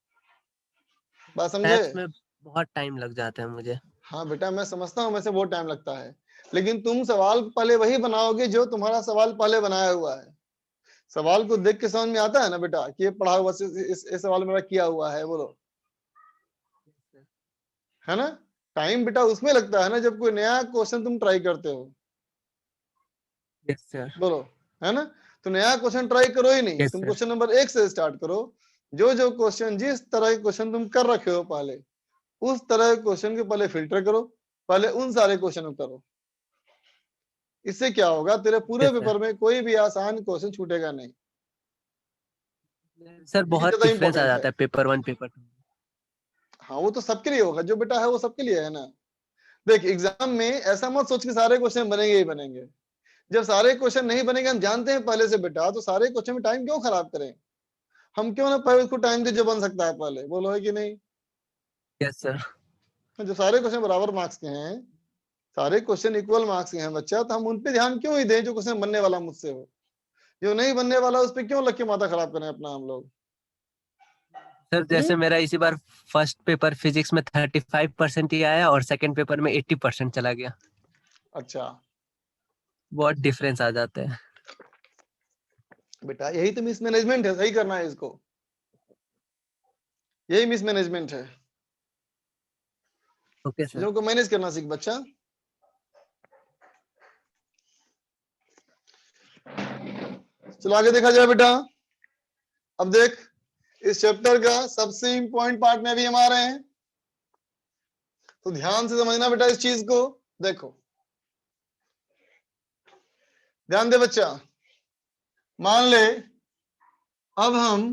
बात समझे? मैथ्स में बहुत टाइम लग जाता है मुझे। हाँ बेटा, मैं समझता हूँ वैसे बहुत टाइम लगता है, लेकिन तुम सवाल पहले वही बनाओगे जो तुम्हारा सवाल पहले बनाया हुआ है। सवाल को देख के समझ में आता है ना बेटा कि ये पढ़ा हुआ इस सवाल मेरा किया हुआ है, बोलो, है ना? टाइम बेटा उसमें लगता है ना जब कोई नया क्वेश्चन तुम ट्राई करते हो, यस सर। बोलो, है ना? तो नया क्वेश्चन ट्राई करो ही नहीं, यस तुम सर। क्वेश्चन नंबर 1 से स्टार्ट करो। जो जो क्वेश्चन, जिस तरह के क्वेश्चन तुम कर रखे हो पहले, उस तरह के क्वेश्चन को पहले फिल्टर करो, पहले उन सारे क्वेश्चन को करो। इससे क्या होगा, तेरे पूरे यस सर। पेपर में कोई भी आसान क्वेश्चन छूटेगा नहीं। सर ये बहुत ज्यादा डिफरेंस आ इंपॉर्टेंट जाता है। है पेपर 1 पेपर 2। हाँ वो तो सबके लिए होगा, जो बेटा है वो सबके लिए है ना। देख एग्जाम में ऐसा मत सोच कि सारे क्वेश्चन बनेंगे ही बनेंगे। जब सारे क्वेश्चन नहीं बनेंगे, हम जानते हैं पहले से बेटा, तो सारे क्वेश्चन में टाइम क्यों खराब करें? हम क्यों ना पहले उसको टाइम दे जो बन सकता है पहले, बोलो है कि नहीं? Yes sir. जो सारे क्वेश्चन बराबर मार्क्स के हैं, सारे क्वेश्चन इक्वल मार्क्स के हैं बच्चा, तो हम उन पे ध्यान क्यों ही दें जो क्वेश्चन बनने वाला मुझसे हो। जो नहीं बनने वाला उस पर क्यों लग के माथा खराब करें अपना हम लोग। सर जैसे मेरा इसी बार फर्स्ट पेपर फिजिक्स में 35% ही आया और सेकंड पेपर में 80% चला गया। अच्छा बहुत डिफरेंस आ जाता है बेटा, यही तो मिसमैनेजमेंट है, सही करना है इसको, यही मिसमैनेजमेंट है। Okay sir. चीजों को मैनेज करना सीख बच्चा। चलो आगे देखा जाए बेटा। अब देख, इस चैप्टर का सबसे इंपॉर्टेंट पार्ट में अभी हम आ रहे हैं, तो ध्यान से समझना बेटा इस चीज को। देखो ध्यान दे बच्चा, मान ले अब हम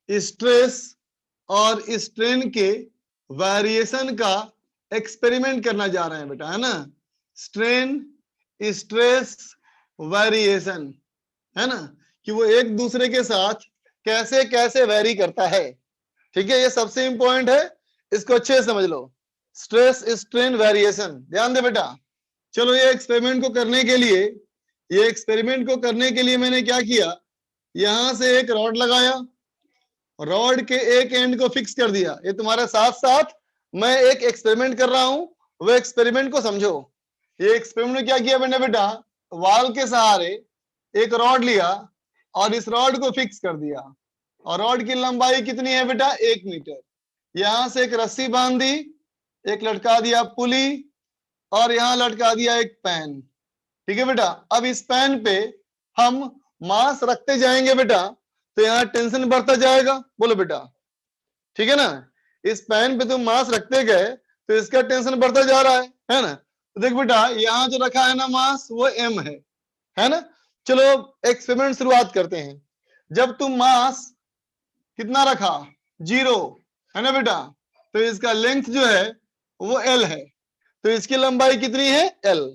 स्ट्रेस और स्ट्रेन के वेरिएशन का एक्सपेरिमेंट करना जा रहे हैं बेटा, है ना? स्ट्रेन स्ट्रेस वेरिएशन, है ना, कि वो एक दूसरे के साथ कैसे कैसे वेरी करता है। ठीक है, ये सबसे इंपॉर्टेंट है, इसको अच्छे से समझ लो। स्ट्रेस स्ट्रेन वेरिएशन, ध्यान दे बेटा। चलो ये एक्सपेरिमेंट को करने के लिए मैंने क्या किया, यहां से एक रॉड लगाया, रॉड के एक एंड को फिक्स कर दिया। ये तुम्हारे साथ साथ मैं एक एक्सपेरिमेंट कर रहा हूं, वो एक्सपेरिमेंट को समझो। ये एक्सपेरिमेंट में क्या किया मैंने बेटा, वाल के सहारे एक रॉड लिया और इस रॉड को फिक्स कर दिया, और रॉड की लंबाई कितनी है बेटा, 1 मीटर। यहां से एक रस्सी बांध दी, एक लटका दिया पुली, और यहां लटका दिया एक पैन। ठीक है बेटा, अब इस पैन पे हम मास रखते जाएंगे बेटा, तो यहाँ टेंशन बढ़ता जाएगा, बोलो बेटा, ठीक है ना? इस पैन पे तुम मास रखते गए तो इसका टेंशन बढ़ता जा रहा है ना? तो देख बेटा, यहाँ जो रखा है ना मास, वो m है ना? चलो एक्सपेरिमेंट शुरुआत करते हैं। जब तुम मास कितना रखा, 0, है ना बेटा, तो इसका लेंथ जो है वो l है, तो इसकी लंबाई कितनी है, l।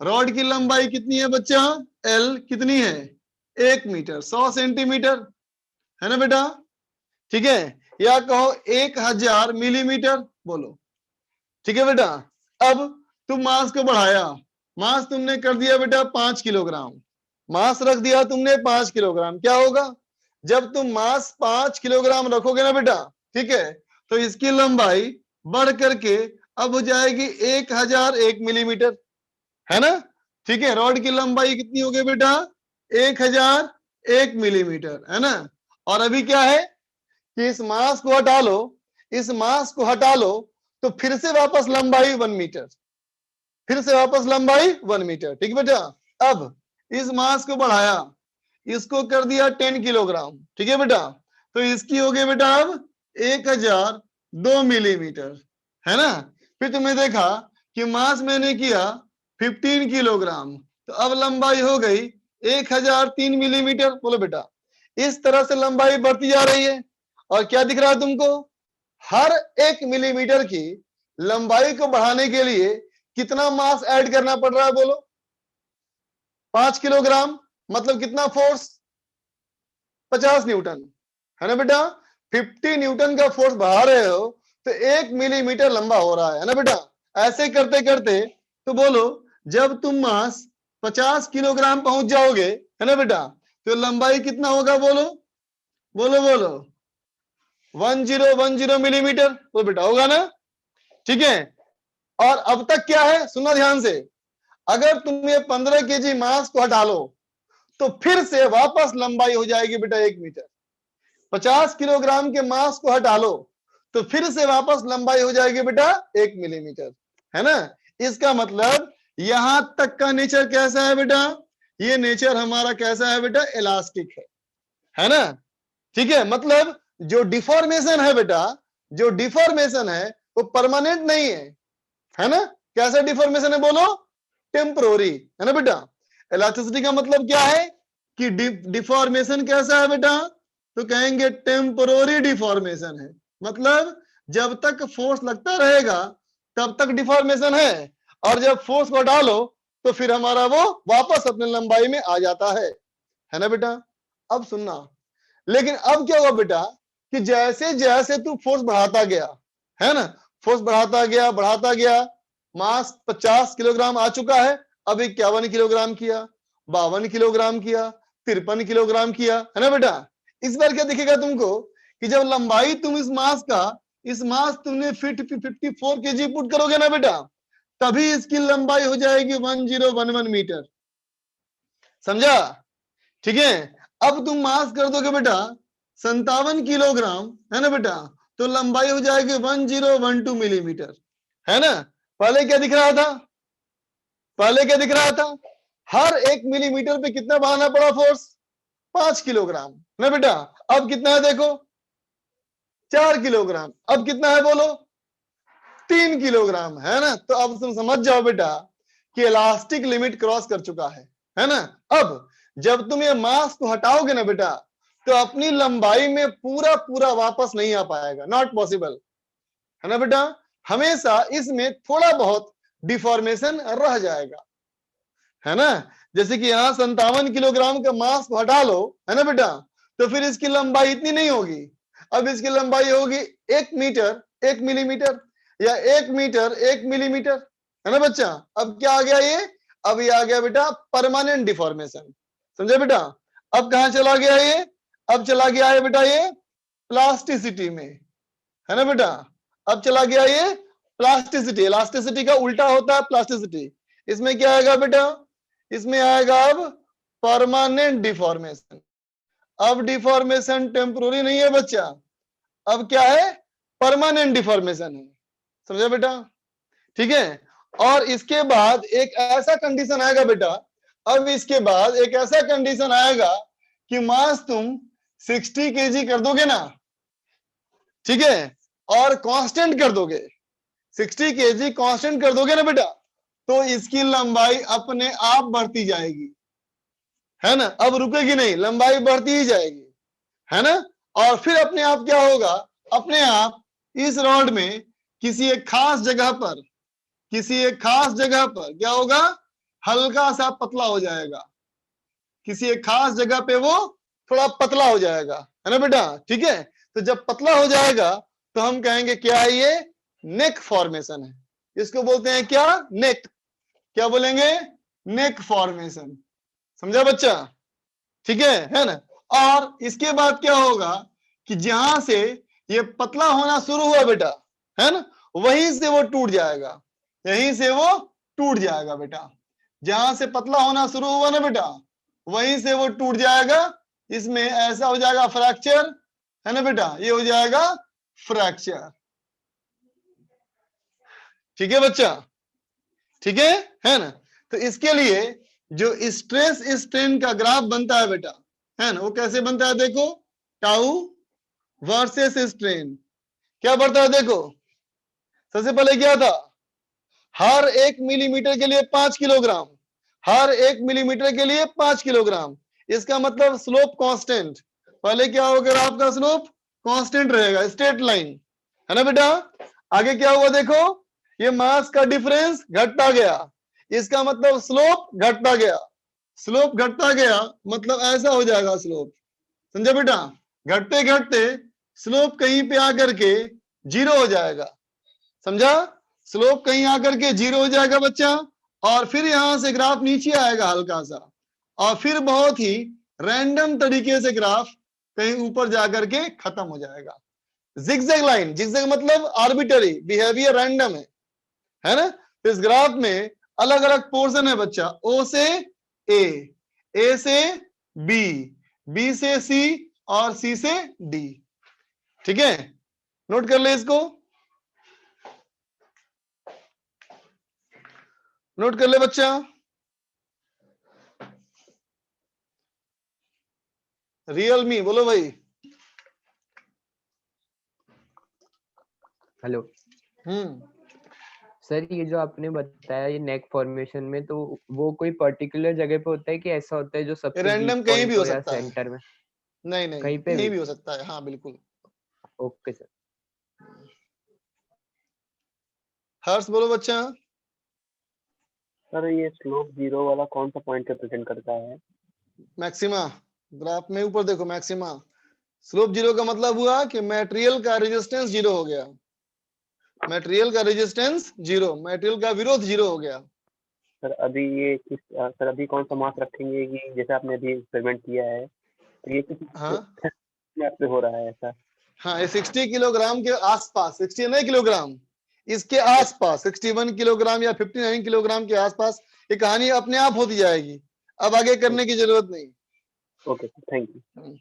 रॉड की लंबाई कितनी है बच्चा, l कितनी है, 1 मीटर, 100 सेंटीमीटर, है ना बेटा? ठीक है, या कहो 1000 मिलीमीटर, बोलो, ठीक है बेटा? अब तुम मास को बढ़ाया, मास तुमने कर दिया बेटा 5 किलोग्राम, मास रख दिया तुमने 5 किलोग्राम। क्या होगा, जब तुम मास 5 किलोग्राम रखोगे ना बेटा, ठीक है, तो इसकी लंबाई बढ़ करके अब हो जाएगी 1001 मिलीमीटर, है ना? ठीक है, रॉड की लंबाई कितनी हो गई बेटा, 1001 मिलीमीटर, है ना? और अभी क्या है कि इस मास को हटा लो, इस मास को हटा लो, तो फिर से वापस लंबाई 1 मीटर, फिर से वापस लंबाई 1 मीटर। ठीक बेटा, अब इस मास को बढ़ाया, इसको कर दिया 10 किलोग्राम, ठीक है बेटा, तो इसकी हो गई बेटा अब 1002 मिलीमीटर, है ना? फिर तुमने देखा कि मास मैंने किया 15 किलोग्राम, तो अब लंबाई हो गई 1003 मिलीमीटर, बोलो बेटा। इस तरह से लंबाई बढ़ती जा रही है, और क्या दिख रहा है तुमको, हर 1 मिलीमीटर की लंबाई को बढ़ाने के लिए कितना मास ऐड करना पड़ रहा है, बोलो, 5 किलोग्राम। मतलब कितना फोर्स? 50 न्यूटन, है ना बेटा? 50 न्यूटन का फोर्स बढ़ा रहे हो तो 1 मिलीमीटर लंबा हो रहा है ना बेटा? ऐसे करते करते तो बोलो जब तुम मास 50 किलोग्राम पहुंच जाओगे, है ना बेटा, तो लंबाई कितना होगा? बोलो बोलो बोलो 1010 मिलीमीटर, तो बेटा होगा ना? ठीक है। और अब तक क्या है, सुनना ध्यान से, अगर तुम ये 15 केजी मास को हटा लो तो फिर से वापस लंबाई हो जाएगी बेटा 1 मीटर। 50 किलोग्राम के मास को हटा लो तो फिर से वापस लंबाई हो जाएगी बेटा 1 मिलीमीटर, है ना? इसका मतलब यहां तक का नेचर कैसा है बेटा? ये नेचर हमारा कैसा है बेटा? इलास्टिक है ना? ठीक है। मतलब जो डिफॉर्मेशन है बेटा, जो डिफॉर्मेशन है वो परमानेंट नहीं है ना? कैसा डिफॉर्मेशन है बोलो? टेम्परोरी, है ना बेटा? इलास्टिसिटी का मतलब क्या है कि डिफॉर्मेशन कैसा है बेटा? तो कहेंगे टेम्परोरी डिफॉर्मेशन है। मतलब जब तक फोर्स लगता रहेगा तब तक डिफॉर्मेशन है, और जब फोर्स को हटा लो तो फिर हमारा वो वापस अपने लंबाई में आ जाता है ना बेटा? अब सुनना, लेकिन अब क्या हुआ बेटा कि जैसे जैसे तू फोर्स बढ़ाता गया, है ना, फोर्स बढ़ाता गया, मास 50 किलोग्राम आ चुका है, अब 51 किलोग्राम किया, 52 किलोग्राम किया, 53 किलोग्राम किया, है ना बेटा? इस बार क्या दिखेगा तुमको कि जब लंबाई तुम इस मास तुमने 54 केजी पुट करोगे ना बेटा, तभी इसकी लंबाई हो जाएगी 1011 मीटर। समझा? ठीक है। अब तुम मास कर दोगे बेटा 57 किलोग्राम, है ना बेटा, तो लंबाई हो जाएगी 1012 मिलीमीटर, है ना? पहले क्या दिख रहा था? हर 1 मिलीमीटर पे कितना बढ़ाना पड़ा फोर्स? 5 किलोग्राम, ना बेटा? अब कितना है देखो? 4 किलोग्राम। अब कितना है बोलो? 3 किलोग्राम, है ना? तो अब तुम समझ जाओ बेटा कि इलास्टिक लिमिट क्रॉस कर चुका है ना? अब जब तुम ये मास को हटाओगे ना बेटा तो अपनी लंबाई में पूरा वापस नहीं आ पाएगा, नॉट पॉसिबल, है ना बेटा? हमेशा इसमें थोड़ा बहुत डिफॉर्मेशन रह जाएगा, है ना? जैसे कि यहाँ 57 किलोग्राम का मास को हटा लो, है ना बेटा, तो फिर इसकी लंबाई इतनी नहीं होगी, अब इसकी लंबाई होगी 1 मीटर 1 मिलीमीटर, या 1 मीटर 1 मिलीमीटर, है ना बच्चा? अब क्या आ गया ये? अब ये आ गया बेटा परमानेंट डिफॉर्मेशन। समझे बेटा? अब कहां चला गया ये? अब चला गया है बेटा ये प्लास्टिसिटी में, है ना बेटा? अब चला गया ये प्लास्टिसिटी। इलास्टिसिटी का उल्टा होता है प्लास्टिसिटी। इसमें क्या आएगा बेटा? इसमें आएगा अब परमानेंट डिफॉर्मेशन। अब डिफॉर्मेशन टेम्पोररी नहीं है बच्चा, अब क्या है? परमानेंट डिफॉर्मेशन है। समझा बेटा? ठीक है। और इसके बाद एक ऐसा कंडीशन आएगा बेटा, अब इसके बाद एक ऐसा कंडीशन आएगा कि मास तुम 60 केजी कर दोगे ना, ठीक है, और कांस्टेंट कर दोगे, 60 केजी कांस्टेंट कर दोगे ना बेटा, तो इसकी लंबाई अपने आप बढ़ती जाएगी, है ना? अब रुकेगी नहीं, लंबाई बढ़ती ही जाएगी, है ना? और फिर अपने आप क्या होगा? अपने आप इस रॉड में किसी एक खास जगह पर क्या होगा? हल्का सा पतला हो जाएगा, किसी एक खास जगह पे वो थोड़ा पतला हो जाएगा, है ना बेटा? ठीक है। तो जब पतला हो जाएगा तो हम कहेंगे क्या है ये? नेक फॉर्मेशन है। इसको बोलते हैं क्या? नेक। क्या बोलेंगे? नेक फॉर्मेशन। समझा बच्चा? ठीक है ना? और इसके बाद क्या होगा कि जहां से ये पतला होना शुरू हुआ बेटा, है ना, वहीं से वो टूट जाएगा, यहीं से वो टूट जाएगा बेटा। जहां से पतला होना शुरू हुआ ना बेटा, वहीं से वो टूट जाएगा। इसमें ऐसा हो जाएगा फ्रैक्चर, है ना बेटा? ये हो जाएगा फ्रैक्चर। ठीक है बच्चा? ठीक है ना? तो इसके लिए जो स्ट्रेस स्ट्रेन का ग्राफ बनता है बेटा, है ना, वो कैसे बनता है? देखो, टाउ वर्सेस स्ट्रेन क्या बढ़ता है? देखो, सबसे पहले क्या था? हर 1 मिलीमीटर के लिए 5 किलोग्राम, हर 1 मिलीमीटर के लिए 5 किलोग्राम। इसका मतलब स्लोप कांस्टेंट। पहले क्या होगा? आपका स्लोप कांस्टेंट रहेगा, स्ट्रेट लाइन, है ना बेटा? आगे क्या हुआ? देखो, ये मास का डिफरेंस घटता गया, इसका मतलब स्लोप घटता गया, स्लोप घटता गया मतलब ऐसा हो जाएगा स्लोप, समझे बेटा? घटते घटते स्लोप कहीं पे आकर के जीरो हो जाएगा, समझा? स्लोप कहीं आकर के जीरो हो जाएगा बच्चा, और फिर यहां से ग्राफ नीचे आएगा हल्का सा, और फिर बहुत ही रैंडम तरीके से ग्राफ कहीं ऊपर जाकर के खत्म हो जाएगा। जिगजैग लाइन, जिगजैग मतलब आर्बिटरी, बिहेवियर रैंडम है ना? तो इस ग्राफ में अलग अलग पोर्शन है बच्चा, ओ से ए से बी से सी और सी से डी। ठीक है, नोट कर ले इसको, नोट कर ले बच्चा। रियलमी बोलो भाई। हेलो सर, ये जो आपने बताया ये नेक फॉर्मेशन में, तो वो कोई पर्टिकुलर जगह पे होता है कि ऐसा होता है जो सबसे रैंडम वीक कहीं भी पॉइंट हो हो या सकता है, सेंटर में? नहीं कहीं पे भी हो सकता है, हाँ बिल्कुल। Okay sir. हर्ष बोलो बच्चा। सर ये स्लोप जीरो वाला कौन सा पॉइंट रिप्रेजेंट करता है? मैक्सिमा, ग्राफ में ऊपर देखो मैक्सिमा। स्लोप जीरो का मतलब हुआ कि मटेरियल का रेजिस्टेंस जीरो हो गया, मटेरियल का रेजिस्टेंस जीरो, मटेरियल का विरोध जीरो हो गया। सर अभी ये किस सर अभी कौन सा मास रखेंगे कि जैसे आपने अभी एक्सपेरिमेंट किया है तो ये किस मैप पे हो रहा है ऐसा? हाँ, ये 60 किलोग्राम के आसपास, 60 किलोग्राम, इसके आसपास 61 किलोग्राम या 59 किलोग्राम के आसपास ये कहानी अपने आप होती जाएगी, अब आगे करने की जरूरत नहीं। Okay thank you.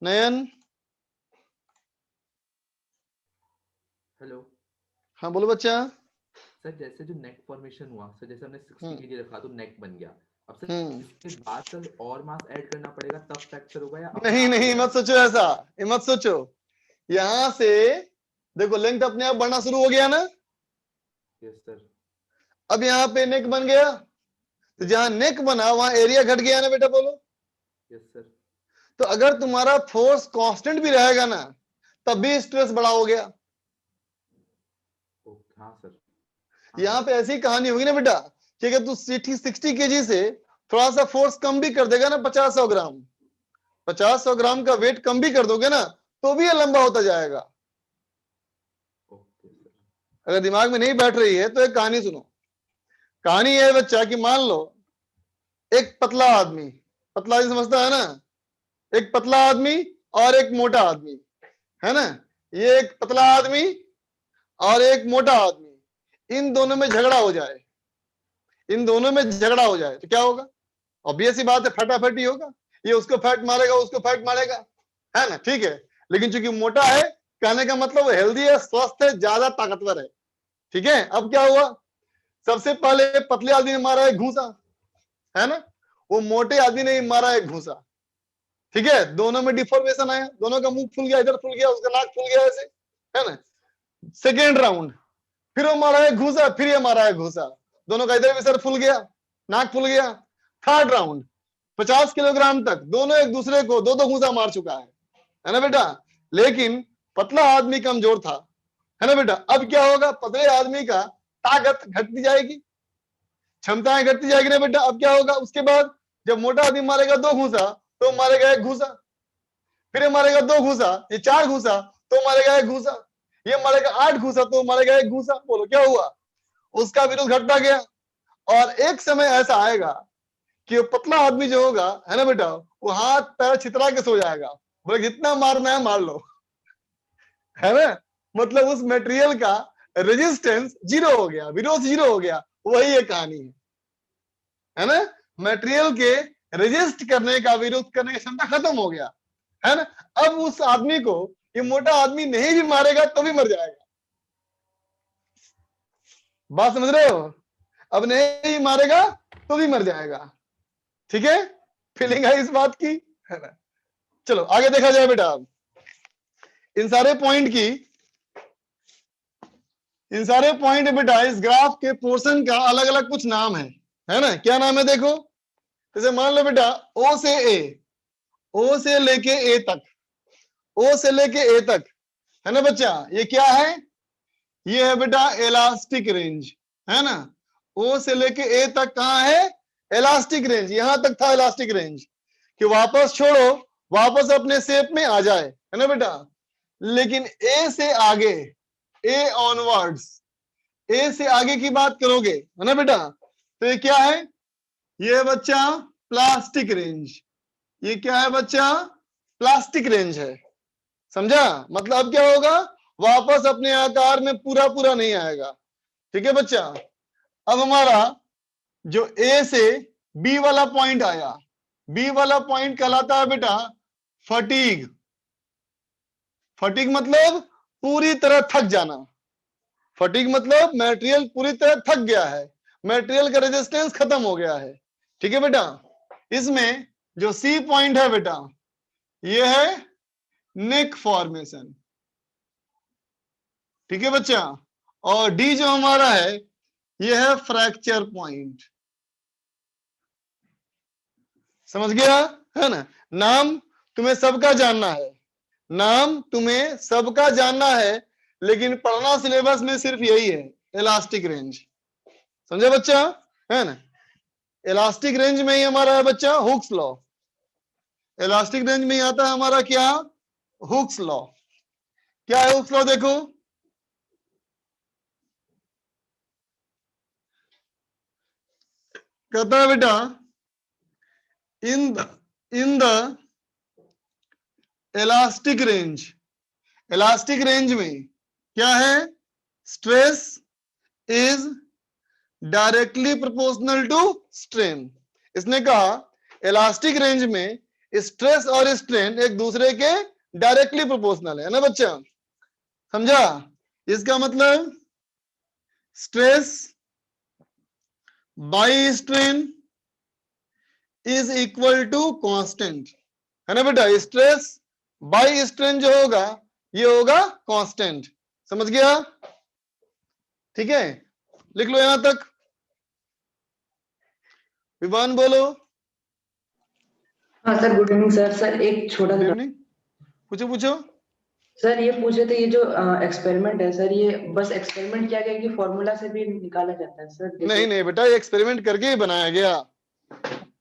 Nayan. Hello. हाँ बोलो बच्चा। सर जैसे जो नेक फॉर्मेशन हुआ सर, जैसे हमने 60 केजी रखा तो नेक बन गया, अब सर इसके बाद सर और मास ऐड करना पड़ेगा तब फ्रैक्चर होगा या नहीं मत सोचो ऐसा, ये मत सोचो। यहां से देखो लेंथ अपने आप बढ़ना शुरू हो गया ना। Yes sir. अब यहाँ पे नेक बन गया, तो जहां नेक बना वहां एरिया घट गया ना बेटा, बोलो। Yes sir. तो अगर तुम्हारा फोर्स कांस्टेंट भी रहेगा ना तब भी स्ट्रेस बड़ा हो गया। हाँ सर। यहाँ पे ऐसी कहानी होगी ना बेटा कि अगर तू 60 केजी से थोड़ा सा फोर्स कम भी कर देगा ना, 50-100 ग्राम, 50-100 ग्राम का वेट कम भी कर दोगे ना तो भी ये लंबा होता जाएगा। अगर दिमाग में नहीं बैठ रही है तो एक कहानी सुनो। कहानी ये है बच्चा कि मान लो एक पतला आदमी, पतला आदमी समझता है ना, एक पतला आदमी और एक मोटा आदमी है ना, ये एक पतला आदमी और एक मोटा आदमी, इन दोनों में झगड़ा हो जाए, इन दोनों में झगड़ा हो जाए तो क्या होगा? ऑब्वियस ही बात है, फटाफट ही होगा, ये उसको फैट मारेगा, उसको फैट मारेगा, है ना? ठीक है, लेकिन चूंकि मोटा है, कहने का मतलब वो हेल्दी है, स्वस्थ है, ज्यादा ताकतवर है। ठीक है, अब क्या हुआ? सबसे पहले पतले आदमी ने मारा एक घूसा, है ना, वो मोटे आदमी ने मारा एक घूसा। ठीक है, दोनों में डिफॉर्मेशन आया, दोनों का मुंह फूल गया, इधर फूल गया, उसका नाक फूल गया, ऐसे, है ना। सेकेंड राउंड फिर वो मारा है घूसा, फिर ये मारा है घूसा, दोनों का इधर भी सर फूल गया, नाक फूल गया। थर्ड राउंड 50 किलोग्राम तक दोनों एक दूसरे को दो घूसा मार चुका है ना बेटा, लेकिन पतला आदमी कमजोर था, है ना बेटा। अब क्या होगा? पतले आदमी का ताकत घटती जाएगी, क्षमताएं घटती जाएगी ना बेटा। अब क्या होगा? उसके बाद जब मोटा आदमी मारेगा 2 घूसा तो मारेगा 1 घूसा, फिर ये मारेगा 2 घूसा, ये 4 घूसा तो मारेगा 1 घूसा, ये मारेगा 8 घूसा तो मारेगा 1 घूसा। बोलो क्या हुआ? उसका विरोध घटता गया, और एक समय ऐसा आएगा कि पतला आदमी जो होगा, है ना बेटा, वो हाथ पैर छितरा के सो जाएगा, बोले जितना मारना है मार लो, है ना। मतलब उस मटेरियल का रेजिस्टेंस जीरो हो गया, विरोध जीरो हो गया, वही ये कहानी है ना। मटेरियल के रेजिस्ट करने का, विरोध करने की क्षमता खत्म हो गया, है ना। अब उस आदमी को ये मोटा आदमी नहीं भी मारेगा तो भी मर जाएगा। बात समझ रहे हो? अब नहीं मारेगा तो भी मर जाएगा। ठीक है, फीलिंग है इस बात की, है ना। चलो आगे देखा जाए बेटा। इन सारे पॉइंट की, इन सारे पॉइंट बेटा, इस ग्राफ के पोर्शन का अलग अलग कुछ नाम है ना। क्या नाम है देखो, जैसे मान लो बेटा ओ से ए, ओ से लेके ए तक, ओ से लेके ए तक, है ना बच्चा, ये क्या है? ये है बेटा इलास्टिक रेंज, है ना। ओ से लेके ए तक कहाँ है? इलास्टिक रेंज, यहां तक था इलास्टिक रेंज कि वापस छोड़ो, वापस अपने शेप में आ जाए, है ना बेटा। लेकिन ए से आगे, ए ऑनवर्ड्स, ए से आगे की बात करोगे, है ना बेटा, तो ये क्या है, ये बच्चा प्लास्टिक रेंज, ये क्या है बच्चा, प्लास्टिक रेंज है, समझा। मतलब अब क्या होगा, वापस अपने आकार में पूरा पूरा नहीं आएगा, ठीक है बच्चा। अब हमारा जो ए से बी वाला पॉइंट आया, बी वाला पॉइंट कहलाता है बेटा फटीग। फटीग मतलब पूरी तरह थक जाना, फटीग मतलब मटेरियल पूरी तरह थक गया है, मटेरियल का रेजिस्टेंस खत्म हो गया है, ठीक है बेटा। इसमें जो सी पॉइंट है बेटा, ये है नेक फॉर्मेशन, ठीक है बच्चा। और डी जो हमारा है, ये है फ्रैक्चर पॉइंट, समझ गया, है ना। नाम तुम्हें सबका जानना है, नाम तुम्हें सबका जानना है, लेकिन पढ़ना सिलेबस में सिर्फ यही है, इलास्टिक रेंज, समझे बच्चा, है ना। इलास्टिक रेंज में ही हमारा है बच्चा हुक्स लॉ, इलास्टिक रेंज में ही आता है हमारा क्या, हुक्स लॉ। क्या है हुक्स लॉ, देखो, कहता है बेटा in the elastic range, elastic range में क्या है, stress is directly proportional to strain. इसने कहा इलास्टिक रेंज में स्ट्रेस और स्ट्रेन एक दूसरे के डायरेक्टली प्रोपोर्शनल है ना बच्चा, समझा। इसका मतलब stress by strain is equal to constant, है ना बेटा। स्ट्रेस बाई स्ट्रेन जो होगा, ये होगा कांस्टेंट, समझ गया, ठीक है। लिख लो यहां तक, विवान बोलो। हाँ sir, good evening sir. Sir एक छोटा गुड इवनिंग, पूछो। सर ये पूछे थे, ये जो एक्सपेरिमेंट है सर, ये बस एक्सपेरिमेंट किया गया कि फॉर्मूला से भी निकाला जाता है सर? नहीं बेटा, ये एक्सपेरिमेंट करके ही बनाया गया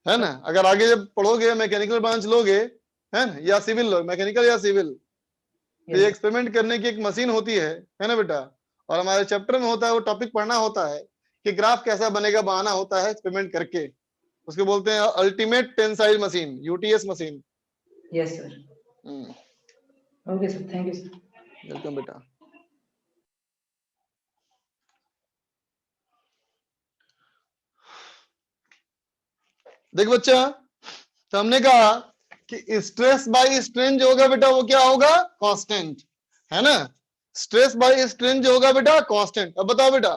है ना। अगर आगे जब पढ़ोगे, मैकेनिकल ब्रांच लोगे, है ना, या सिविल लो, मैकेनिकल या सिविल, तो ये एक्सपेरिमेंट करने की एक मशीन होती है ना बेटा। और हमारे चैप्टर में होता है, वो टॉपिक पढ़ना होता है कि ग्राफ कैसा बनेगा, बनाना होता है एक्सपेरिमेंट करके, उसको बोलते हैं ultimate tensile machine, UTS machine. Yes sir, okay sir, thank you sir. Welcome बेटा। देख बच्चा, तो हमने कहा कि स्ट्रेस बाय स्ट्रेन जो होगा बेटा, वो क्या होगा, कांस्टेंट, है ना। स्ट्रेस बाय स्ट्रेन जो होगा बेटा, कांस्टेंट। अब बताओ बेटा,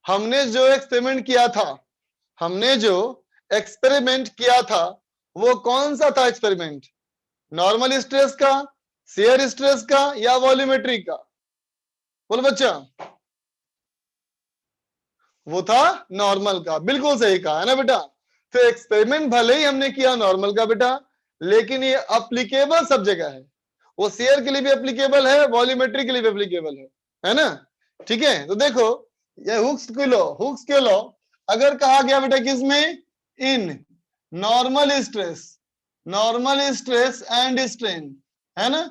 हमने जो एक्सपेरिमेंट किया था, वो कौन सा था एक्सपेरिमेंट, नॉर्मल स्ट्रेस का, शेयर स्ट्रेस का, या वॉल्यूमेट्री का? बोल बच्चा, वो था नॉर्मल का, बिल्कुल सही कहा, है ना बेटा। तो एक्सपेरिमेंट भले ही हमने किया नॉर्मल का बेटा, लेकिन ये अप्लीकेबल सब जगह है, वो शेयर के लिए भी एप्लीकेबल है, वॉल्यूमेट्री के लिए भी एप्लीकेबल है ना, ठीक है। तो देखो ये हुक्स के लॉ अगर कहा गया बेटा किसमें, in normal stress and strain, है ना,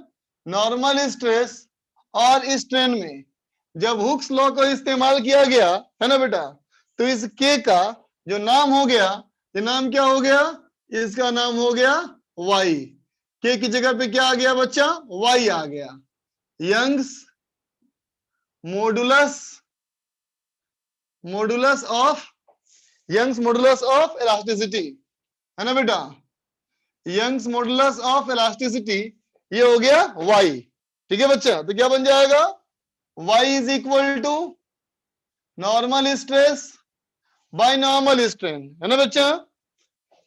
नॉर्मल स्ट्रेस और स्ट्रेन में जब हुक्स लॉ को इस्तेमाल किया गया, है ना बेटा, तो इस के का जो नाम हो गया, ये नाम क्या हो गया, इसका नाम हो गया वाई। के की जगह पे क्या आ गया बच्चा, वाई आ गया। यंग्स मॉडुलस ऑफ इलास्टिसिटी, है ना बेटा, यंग्स मॉडुलस ऑफ इलास्टिसिटी, ये हो गया वाई, ठीक है बच्चा। तो क्या बन जाएगा, Y is equal to normal stress by normal strain, है ना बच्चा।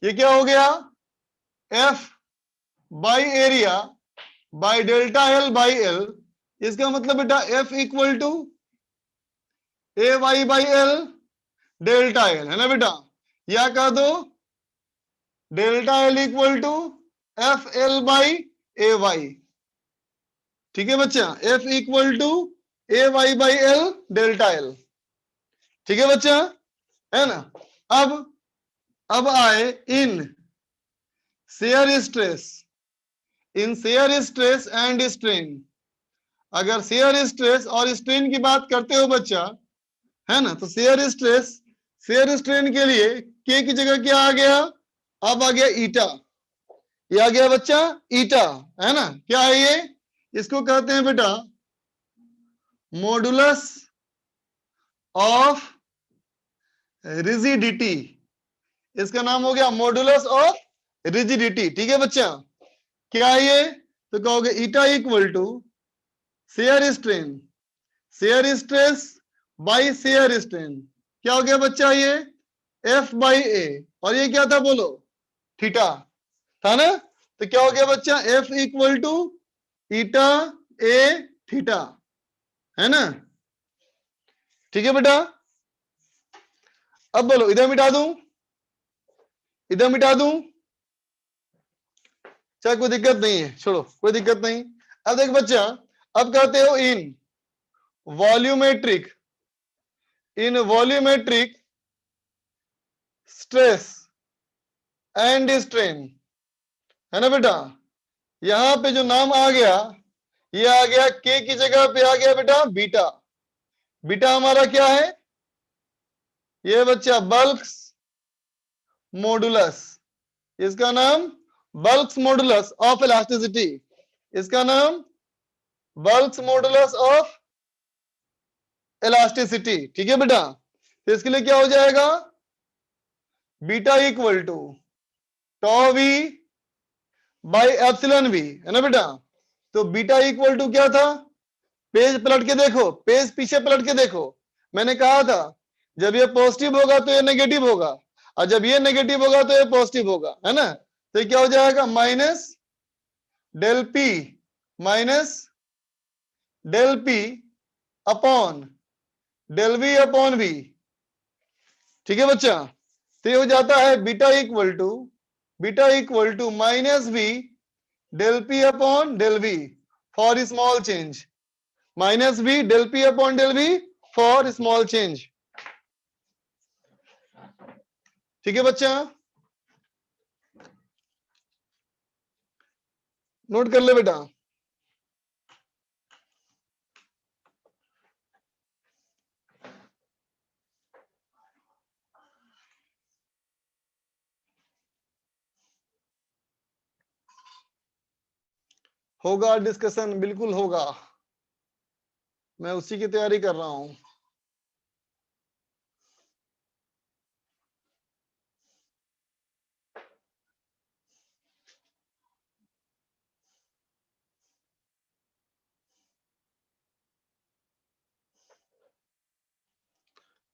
ये क्या हो गया, F by area by delta L by L. इसका मतलब बेटा F equal to A Y by L delta L, है ना बेटा। या कह दो delta L equal to F L by A Y, ठीक है बच्चा। F equal to A Y by L delta L, ठीक है बच्चा, है ना। अब अब आए in shear stress, in shear stress and strain. अगर शेयर स्ट्रेस और स्ट्रेन की बात करते हो बच्चा, है ना, तो शेयर स्ट्रेन के लिए के की जगह क्या आ गया, अब आ गया ईटा। ये आ गया बच्चा ईटा, है ना। क्या है ये, इसको कहते हैं बेटा मॉडुलस ऑफ रिजिडिटी। इसका नाम हो गया मॉडुलस ऑफ रिजिडिटी। ठीक है बच्चा, क्या है ये, तो कहोगे eta equal to shear strain, shear stress by shear strain. क्या हो गया बच्चा, ये एफ बाई ए, और ये क्या था बोलो, थीटा था ना। तो क्या हो गया बच्चा, F equal to eta A theta, है ना। ठीक है बेटा, अब बोलो इधर मिटा दूं, इधर मिटा दूं, चाहे कोई दिक्कत नहीं है, छोड़ो कोई दिक्कत नहीं। अब देख बच्चा, अब कहते हो in volumetric, in volumetric stress and strain, है ना बेटा। यहां पे जो नाम आ गया, ये आ गया के की जगह पे आ गया बेटा बीटा। बीटा हमारा क्या है, ये बच्चा बल्क्स मॉडुलस, इसका नाम बल्क्स मॉडुलस ऑफ इलास्टिसिटी, इसका नाम बल्क्स मॉडुलस ऑफ इलास्टिसिटी। ठीक है बेटा, तो इसके लिए क्या हो जाएगा, beta equal to tau V by epsilon V, है ना बेटा। तो बीटा इक्वल टू क्या था, पेज पलट के देखो, पेज पीछे पलट के देखो, मैंने कहा था जब ये पॉजिटिव होगा तो ये नेगेटिव होगा, और जब ये नेगेटिव होगा तो ये पॉजिटिव होगा, है ना। तो ये क्या हो जाएगा, minus del P minus del P upon del V upon V. ठीक है बच्चा, तो ये हो जाता है beta equal to minus V del P upon del V for small change, minus V del P upon del V for small change. ठीक है बच्चा, नोट कर ले बेटा। होगा डिस्कशन, बिल्कुल होगा, मैं उसी की तैयारी कर रहा हूं।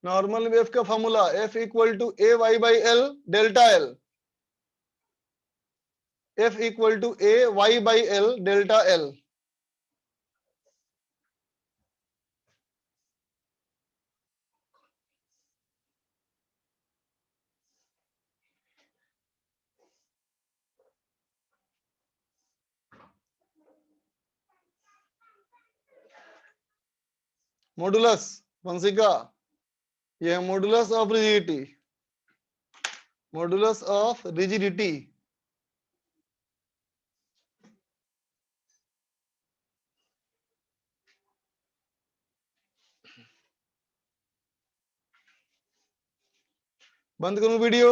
नॉर्मल वेव का formula F equal to A Y by L delta l, F equal to A Y by L delta l. Modulus Vanshika, यह modulus of rigidity, modulus of rigidity. बंद करूं वीडियो,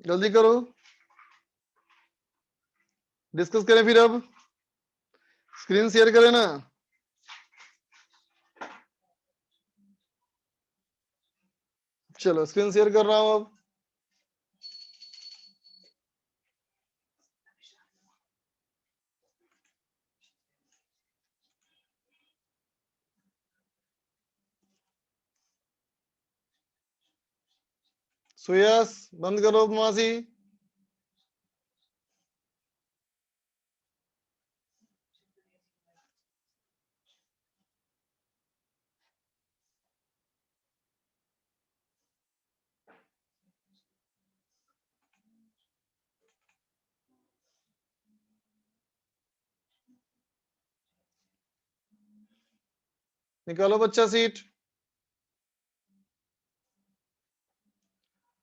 जल्दी करो, डिस्कस करें फिर। अब स्क्रीन शेयर करें ना, चलो स्क्रीन शेयर कर रहा हूं अब। सुयस बंद करो मासी। निकालो बच्चा सीट।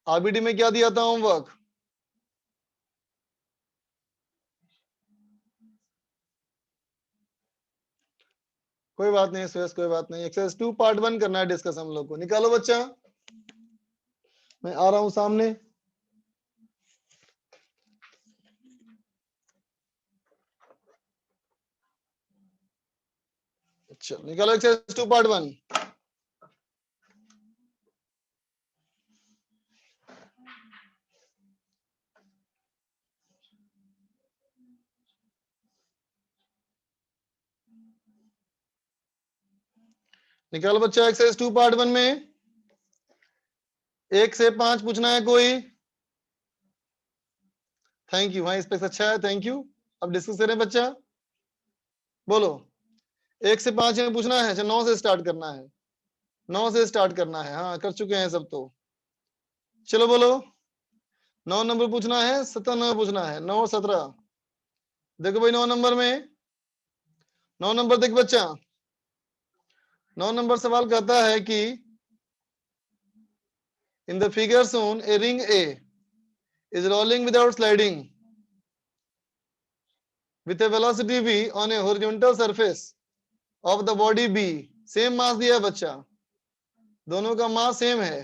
आरबीडी में क्या दिया था होमवर्क? कोई बात नहीं सुरेश, कोई बात नहीं। एक्सरसाइज 2 पार्ट 1 करना है डिस्कस हम लोग को। निकालो बच्चा, मैं आ रहा हूं सामने। अच्छा निकालो एक्सरसाइज 2 पार्ट 1। निकालो बच्चा एक्सरसाइज 2 पार्ट 1 में 1 से 5 पूछना है कोई। थैंक यू, हाँ स्पेस अच्छा है, थैंक यू। अब डिस्कस करें बच्चा, बोलो। 1 से 5 में पूछना है। अच्छा 9 से स्टार्ट करना है, 9 से स्टार्ट करना है। हाँ कर चुके हैं सब तो। चलो बोलो। 9 नंबर पूछना है, 17 नंबर पूछना है। 9 और 17 देखो भाई। 9 नंबर में 9 नंबर देख बच्चा, 9 नंबर सवाल कहता है कि इन the figure shown a ring A is rolling without sliding with a velocity v on a horizontal surface of the body B. Same mass दिया है बच्चा, दोनों का मास सेम है,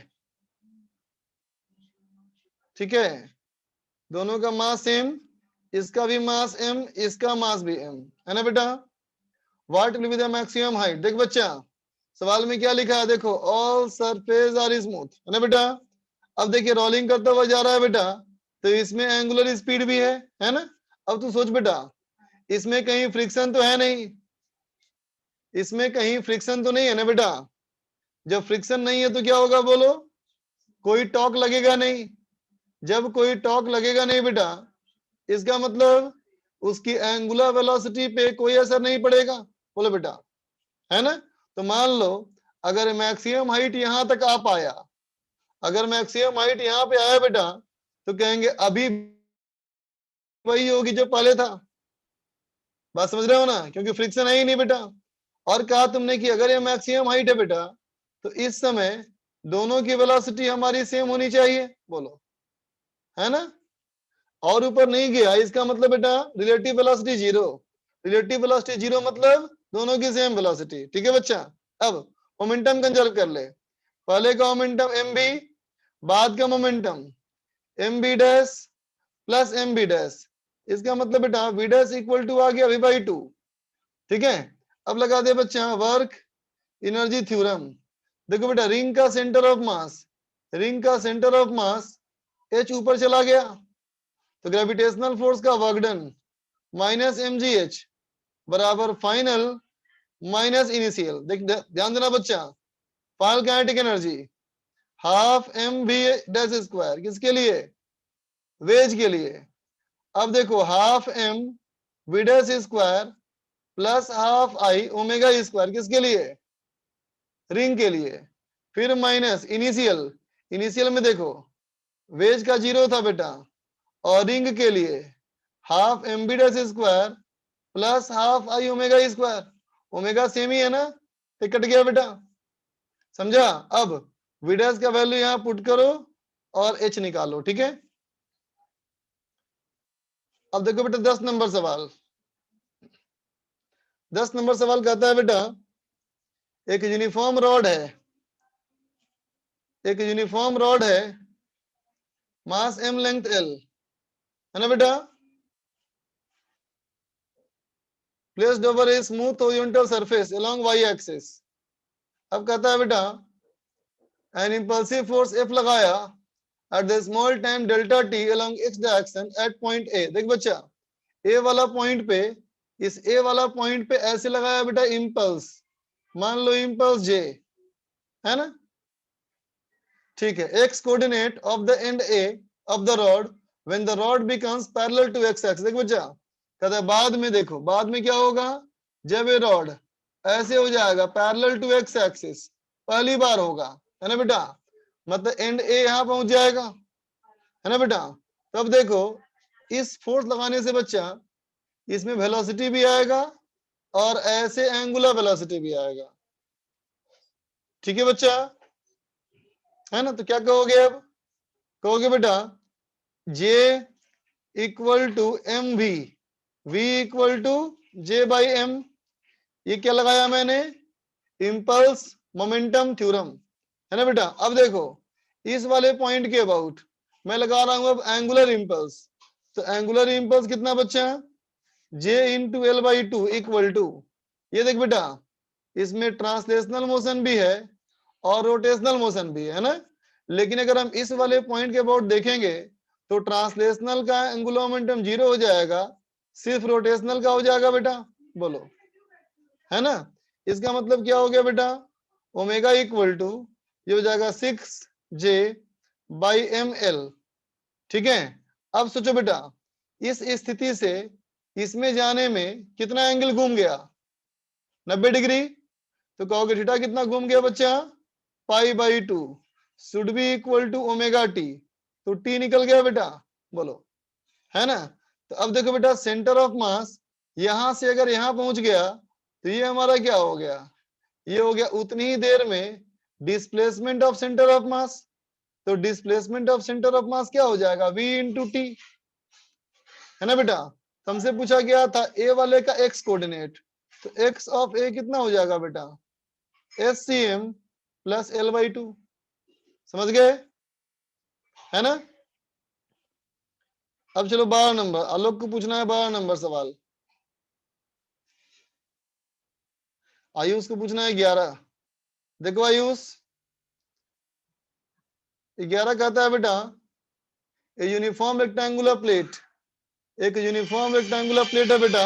ठीक है, दोनों का मास सेम। इसका भी मास m, इसका मास भी m है ना बेटा। What will be the maximum height? देख बच्चा सवाल में क्या लिखा है, देखो ऑल सरफेस आर स्मूथ, है ना बेटा। अब देखिए रोलिंग करता हुआ जा रहा है बेटा, तो इसमें एंगुलर स्पीड भी है ना। अब तू सोच बेटा, इसमें कहीं फ्रिक्शन तो है नहीं, इसमें कहीं फ्रिक्शन तो नहीं है ना बेटा। जब फ्रिक्शन नहीं है तो क्या होगा बोलो? कोई टॉर्क लगेगा नहीं। जब कोई टॉर्क लगेगा नहीं बेटा, इसका मतलब उसकी एंगुलर वेलोसिटी पे कोई असर नहीं पड़ेगा, बोलो बेटा, है ना। तो मान लो अगर मैक्सिमम हाइट यहां तक आ पाया, अगर मैक्सिमम हाइट यहाँ पे आया बेटा, तो कहेंगे अभी वही होगी जो पहले था। बात समझ रहे हो ना, क्योंकि फ्रिक्शन है ही नहीं बेटा। और कहा तुमने कि अगर ये मैक्सिमम हाइट है बेटा, तो इस समय दोनों की वेलोसिटी हमारी सेम होनी चाहिए, बोलो, है ना। और ऊपर नहीं गया, इसका मतलब बेटा रिलेटिव वेलोसिटी 0। रिलेटिव वेलोसिटी 0 मतलब दोनों की सेम वेलोसिटी, ठीक है बच्चा। अब मोमेंटम कंजर्व कर ले। पहले का मोमेंटम एम बी, बाद का momentum M B dash plus M B dash. इसका मतलब बेटा वी डैश इक्वल टू आ गया वी बाई 2, ठीक है। अब लगा दे बच्चा वर्क एनर्जी थ्योरम। देखो बेटा रिंग का सेंटर ऑफ मास, रिंग का सेंटर ऑफ मास एच ऊपर चला गया, तो ग्रेविटेशनल फोर्स का work done minus M G H बराबर फाइनल माइनस इनिशियल। देख ध्यान देना बच्चा, final kinetic energy half M B dash square, किसके लिए? वेज के लिए। अब देखो half M V dash square plus half I omega square, किसके लिए? रिंग के लिए। फिर माइनस इनिशियल, इनिशियल में देखो वेज का 0 था बेटा, और रिंग के लिए half M B dash square plus half I omega square. Omega same ही है ना, तो कट गया बेटा, समझा। अब वी डैश का वैल्यू यहां पुट करो और एच निकालो, ठीक है। अब देखो बेटा 10 नंबर सवाल। 10 नंबर सवाल कहता है बेटा एक यूनिफॉर्म रॉड है, एक यूनिफॉर्म रॉड है, मास m लेंथ l, है ना बेटा, placed over a smooth horizontal surface along y axis. अब कहता है बेटा एन इंपल्सिव फोर्स F लगाया at the small time delta t along x direction at point A। देख बच्चा A वाला पॉइंट पे, इस A वाला पॉइंट पे ऐसे लगाया बेटा इंपल्स, मान लो इंपल्स J, है ना, ठीक है। x coordinate of the end A of the rod when the rod becomes parallel to x axis। देख बच्चा कहता है बाद में, देखो बाद में क्या होगा, जब ये रॉड ऐसे हो जाएगा पैरेलल टू x एक्सिस, पहली बार होगा, है ना बेटा, मतलब एंड ए यहां पहुंच जाएगा, है ना बेटा। तब देखो इस फोर्स लगाने से बच्चा इसमें वेलोसिटी भी आएगा और ऐसे एंगुलर वेलोसिटी भी आएगा, ठीक है बच्चा, है ना। तो क्या कहोगे अब, कहोगे बेटा J equal to M V, V equal to J by M. ये क्या लगाया मैंने, इम्पल्स मोमेंटम थ्योरम, है ना बेटा। अब देखो इस वाले पॉइंट के अबाउट मैं लगा रहा हूं अब एंगुलर इम्पल्स। तो एंगुलर इम्पल्स कितना बच्चा, J into L by two equal to, ये देख बेटा इसमें ट्रांसलेशनल मोशन भी है और रोटेशनल मोशन भी है ना। लेकिन अगर हम इस वाले पॉइंट के अबाउट देखेंगे तो ट्रांसलेशनल का एंगुलर मोमेंटम 0 हो जाएगा, सिर्फ रोटेशनल का हो जाएगा बेटा, बोलो, है ना। इसका मतलब क्या हो गया बेटा, ओमेगा इक्वल टू ये हो जाएगा 6J बाई एम एल। ठीक है, अब सोचो बेटा इस स्थिति से इसमें जाने में कितना एंगल घूम गया, 90 डिग्री। तो कहोगे थीटा कितना घूम गया बच्चा, pi by 2 should be equal to omega T. तो टी निकल गया बेटा, बोलो, है ना। तो अब देखो बेटा सेंटर ऑफ मास यहां से अगर यहां पहुंच गया तो ये हमारा क्या हो गया, ये हो गया उतनी ही देर में displacement of centre of mass. तो displacement of centre of mass क्या हो जाएगा, v इंटू टी, है ना बेटा। तुमसे पूछा गया था ए वाले का x कोऑर्डिनेट, तो x ऑफ a कितना हो जाएगा बेटा, SCM plus L by to. समझ गए, है ना। अब चलो 12 नंबर, आलोक को पूछना है 12 नंबर सवाल, आयुष को पूछना है 11। देखो आयुष 11 कहता है बेटा ए यूनिफॉर्म रेक्टेंगुलर प्लेट, एक यूनिफॉर्म रेक्टेंगुलर प्लेट है बेटा,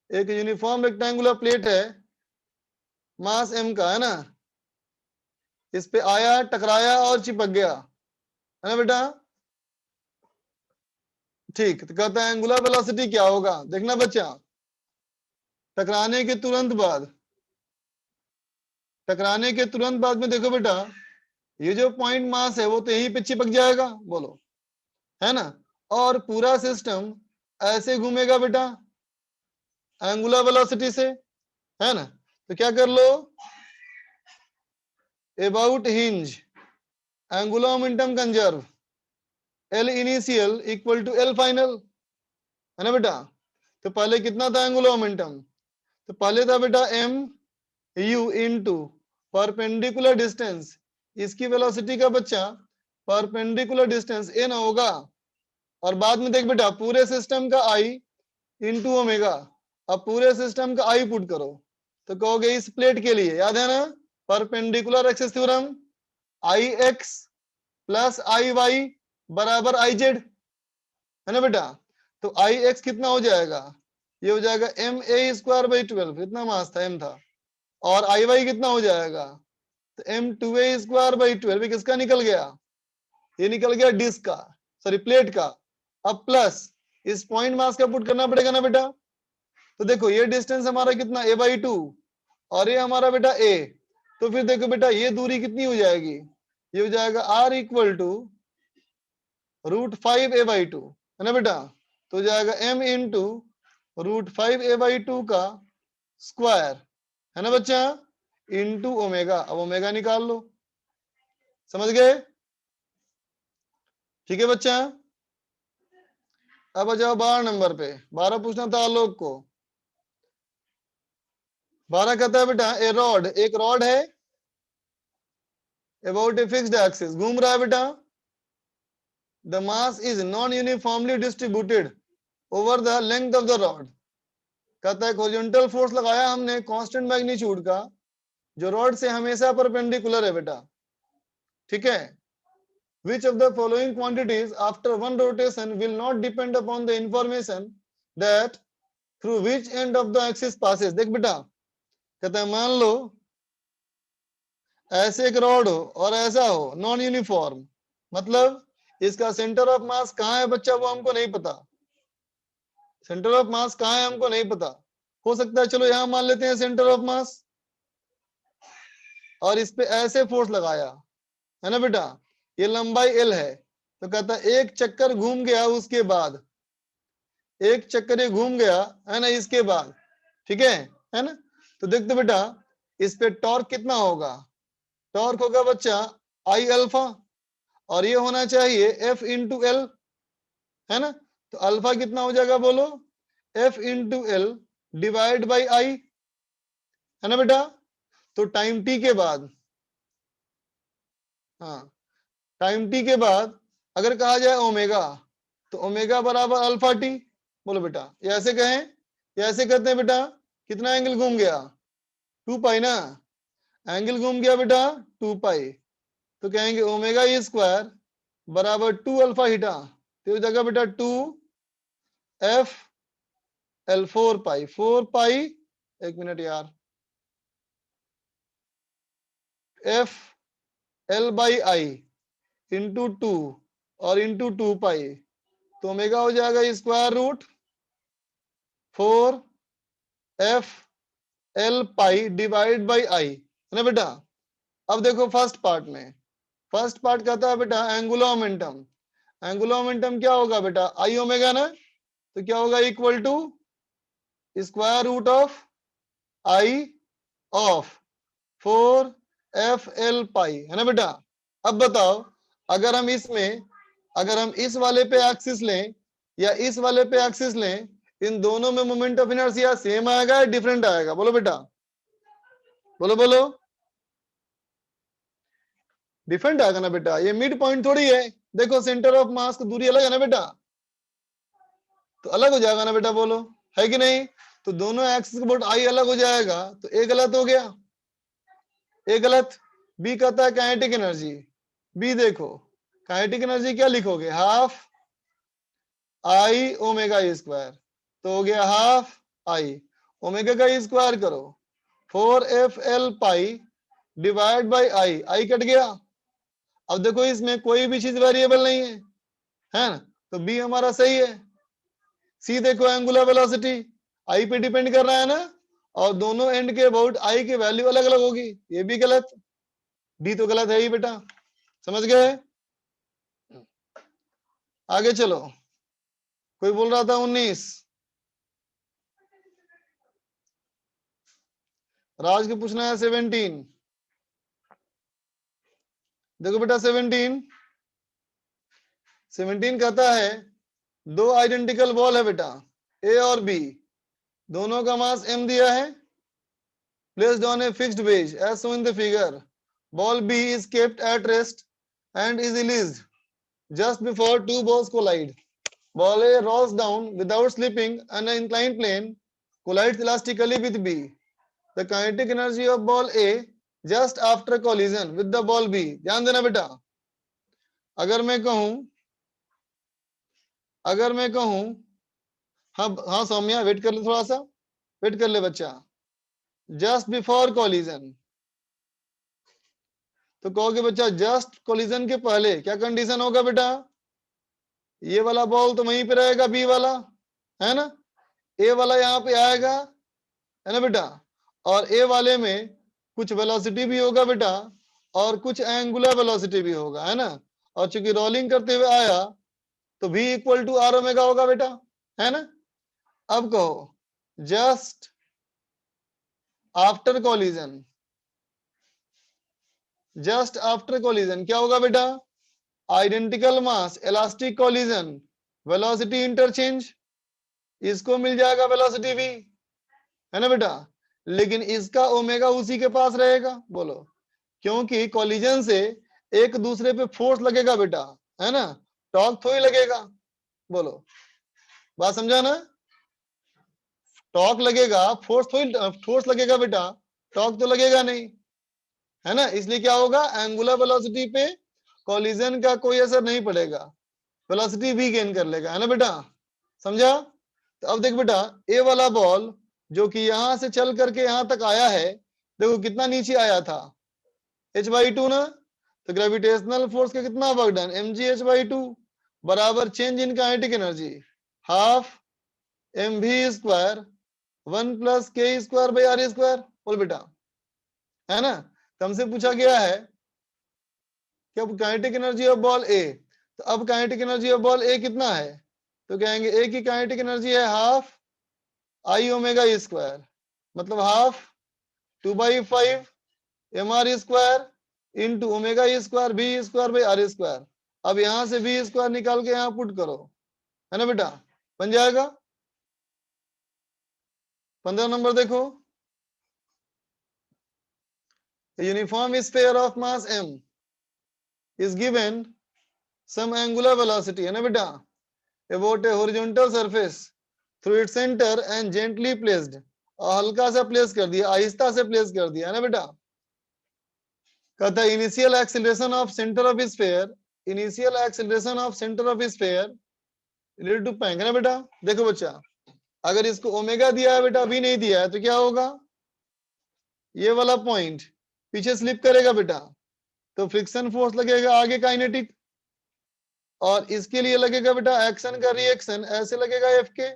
एक यूनिफॉर्म रेक्टेंगुलर प्लेट है, मास m का, है ना। इस पे आया, टकराया और चिपक गया, है ना बेटा। ठीक, तो कहता है एंगुलर वेलोसिटी क्या होगा, देखना बच्चा टकराने के तुरंत बाद, टकराने के तुरंत बाद में देखो बेटा ये जो पॉइंट मास है वो तो यहीं पे चिपक जाएगा, बोलो, है ना। और पूरा सिस्टम ऐसे घूमेगा बेटा एंगुलर वेलोसिटी से, है ना। तो क्या कर लो, about hinge angular momentum conserve L initial equal to L final, है ना बेटा। तो पहले कितना था एंगुलर मोमेंटम, तो पहले था बेटा m u into perpendicular distance, इसकी वेलोसिटी का बच्चा परपेंडिकुलर डिस्टेंस n होगा, और बाद में देख बेटा पूरे सिस्टम का i इंटू ओमेगा। अब पूरे सिस्टम का i पुट करो तो कहोगे इस प्लेट के लिए याद है ना परपेंडिकुलर एक्सिस थ्योरम, आई एक्स प्लस आई वाई बराबर आई जेड, है ना बेटा। तो आई एक्स कितना हो जाएगा, ये हो जाएगा एम ए स्क्वायर बाई 12, इतना मास था m था, और आई वाई कितना हो जाएगा, तो M two A square by 12, किसका निकल गया, ये निकल गया डिस्क का, सॉरी प्लेट का। अब प्लस इस पॉइंट मास का पुट करना पड़ेगा ना बेटा। तो देखो ये डिस्टेंस हमारा कितना a बाई 2 और ये हमारा बेटा a, तो फिर देखो बेटा ये दूरी कितनी हो जाएगी, ये हो जाएगा r इक्वल टू √5a/2, है ना बेटा। तो हो जाएगा m इंटू √5a/2 का स्क्वायर, है ना बच्चा, इंटू ओमेगा। अब ओमेगा निकाल लो, समझ गए, ठीक है बच्चा। अब आ जाओ 12 नंबर पे, 12 पूछना था आलोक को। 12 कहता है बेटा ए रॉड, एक रॉड है अबाउट ए फिक्स्ड एक्सिस, घूम रहा है बेटा, the mass is non uniformly distributed over the length of the rod. कहता है हॉरिजॉन्टल फोर्स लगाया हमने कांस्टेंट मैग्नीट्यूड का, जो रॉड से हमेशा परपेंडिकुलर है बेटा, ठीक है। Which of the following quantities after one rotation will not depend upon the information that through which end of the axis passes। देख बेटा कहता है मान लो ऐसे एक रॉड हो और ऐसा हो नॉन यूनिफॉर्म, मतलब इसका सेंटर ऑफ मास कहाँ है बच्चा वो हमको नहीं पता, सेंटर ऑफ मास कहाँ है हमको नहीं पता। हो सकता है चलो यहां मान लेते हैं सेंटर ऑफ मास, और इस पे ऐसे फोर्स लगाया, है ना बेटा, ये लंबाई L है। तो कहता है एक चक्कर घूम गया, उसके बाद एक चक्कर ये घूम गया, है ना, इसके बाद, ठीक है ना। तो देखते बेटा इस पे टॉर्क कितना होगा? टॉर्क होगा बच्चा आई अल्फा, और ये होना चाहिए एफ इंटू एल, है ना? तो अल्फा कितना हो जाएगा बोलो? F into L divide by I, है ना बेटा? तो टाइम टी के बाद, हाँ टाइम टी के बाद अगर कहा जाए ओमेगा, तो ओमेगा बराबर अल्फा टी। बोलो बेटा, ये ऐसे कहें, ये ऐसे करते हैं बेटा, कितना एंगल घूम गया? 2 पाई ना, एंगल घूम गया बेटा 2 पाई, तो कहेंगे ओमेगा ई स्क्वायर बराबर 2 अल्फा हीटा, तो इस जगह बेटा 2 एफ एल 4 पाई, 4 पाई, एक मिनट यार, F L by I into 2 और इंटू 2 पाई, तो ओमेगा हो जाएगा square root 4 F L pi divide by I, है ना बेटा? अब देखो फर्स्ट पार्ट में, फर्स्ट पार्ट कहता है बेटा एंगुलर मोमेंटम, एंगुलर मोमेंटम क्या होगा बेटा? आई ओमेगा ना, तो क्या होगा? Equal to square root of I of 4 F L pi, है ना बेटा? अब बताओ, अगर हम इसमें, अगर हम इस वाले पे एक्सिस लें या इस वाले पे एक्सिस लें, इन दोनों में मोमेंट ऑफ इनर्शिया सेम आएगा या डिफरेंट आएगा? बोलो बेटा, बोलो बोलो, डिफरेंट आएगा ना बेटा? ये मिड पॉइंट थोड़ी है, देखो सेंटर ऑफ मास की दूरी अलग है ना बेटा, तो अलग हो जाएगा ना बेटा, बोलो है कि नहीं? तो दोनों एक्सिस के बोट आई अलग हो जाएगा, तो ए गलत हो गया, ए गलत। बी कहता है काइनेटिक एनर्जी, बी देखो काइनेटिक एनर्जी क्या लिखोगे? हाफ आई ओमेगा स्क्वायर, तो हो गया हाफ आई, ओमेगा का स्क्वायर करो 4 F L pi divide by I, I cut गया। अब देखो इसमें कोई भी चीज वेरिएबल नहीं है ना? तो बी हमारा सही है। सी देखो एंगुलर वेलोसिटी आई पे डिपेंड कर रहा है ना, और दोनों एंड के अबाउट आई की वैल्यू अलग अलग होगी, ये भी गलत, डी तो गलत है ही बेटा, समझ गए? आगे चलो, कोई बोल रहा था 19, राज को पूछना है 17। देखो बेटा 17 कहता है दो आइडेंटिकल बॉल है बेटा, ए और बी, दोनों का मास m दिया है, placed on a fixed base as shown in the figure, ball B is kept at rest and is released just before two balls collide. Ball A rolls down without slipping on an inclined plane, collides elastically with B. The kinetic energy of ball A just after collision with the ball B. ध्यान देना बेटा, अगर मैं कहूं हाँ सौम्या वेट कर ले, थोड़ा सा वेट कर ले बच्चा, जस्ट बिफोर कॉलिजन, तो कहोगे बच्चा जस्ट कॉलिजन के पहले क्या कंडीशन होगा बेटा? ये वाला बॉल तो वहीं पे रहेगा, बी वाला है ना, ए वाला यहाँ पे आएगा, है ना बेटा, और ए वाले में कुछ वेलोसिटी भी होगा बेटा, और कुछ एंगुलर वेलोसिटी भी होगा, है ना, और चूंकि रोलिंग करते हुए आया तो v equal to R omega होगा बेटा, है ना? अब कहो just after collision, just after collision क्या होगा बेटा? Identical mass, elastic collision, velocity interchange, इसको मिल जाएगा वेलोसिटी v, है ना बेटा, लेकिन इसका ओमेगा उसी के पास रहेगा। बोलो, क्योंकि कॉलिजन से एक दूसरे पे फोर्स लगेगा बेटा, है ना, टॉर्क थोड़ी लगेगा। बोलो, बात समझा ना? टॉर्क लगेगा, फोर्स लगेगा बेटा, टॉर्क तो लगेगा नहीं, है ना, इसलिए क्या होगा? एंगुलर वेलोसिटी पे कॉलिजन का कोई असर नहीं पड़ेगा, वेलोसिटी भी गेन कर लेगा, है ना बेटा, समझा? तो अब देख बेटा, ए वाला बॉल जो कि यहां से चल करके यहां तक आया है, देखो कितना नीचे आया था, h/2 ना, तो ग्रेविटेशनल फोर्स का कितना वर्क डन, mgh/2 बराबर change in kinetic energy half mv square 1 + k²/r²। बोल बेटा, है ना? तो हमसे पूछा गया है कि अब kinetic energy of ball A, तो अब kinetic energy of ball A कितना है? तो कहेंगे ए की काइनेटिक एनर्जी है हाफ आई ओमेगा स्क्वायर, मतलब half 2/5 mr square into omega square B square by R square. अब यहां से बी स्क्वायर निकाल के यहां पुट करो, है ना बेटा, बन जाएगा। 15 नंबर देखो, uniform sphere of mass m is given some angular velocity, है ना बेटा, about a horizontal surface through its center and gently placed, और हल्का सा प्लेस कर दिया, आहिस्ता से प्लेस कर दिया, है ना बेटा। कहता है initial acceleration of centre of sphere, initial acceleration of centre of sphere related to plank, है ना बेटा। देखो बच्चा, अगर इसको ओमेगा दिया है बेटा, बी नहीं दिया है, तो क्या होगा, ये वाला पॉइंट पीछे स्लिप करेगा बेटा, तो फ्रिक्शन फोर्स लगेगा आगे काइनेटिक, और इसके लिए लगेगा बेटा एक्शन का रिएक्शन ऐसे लगेगा एफ के,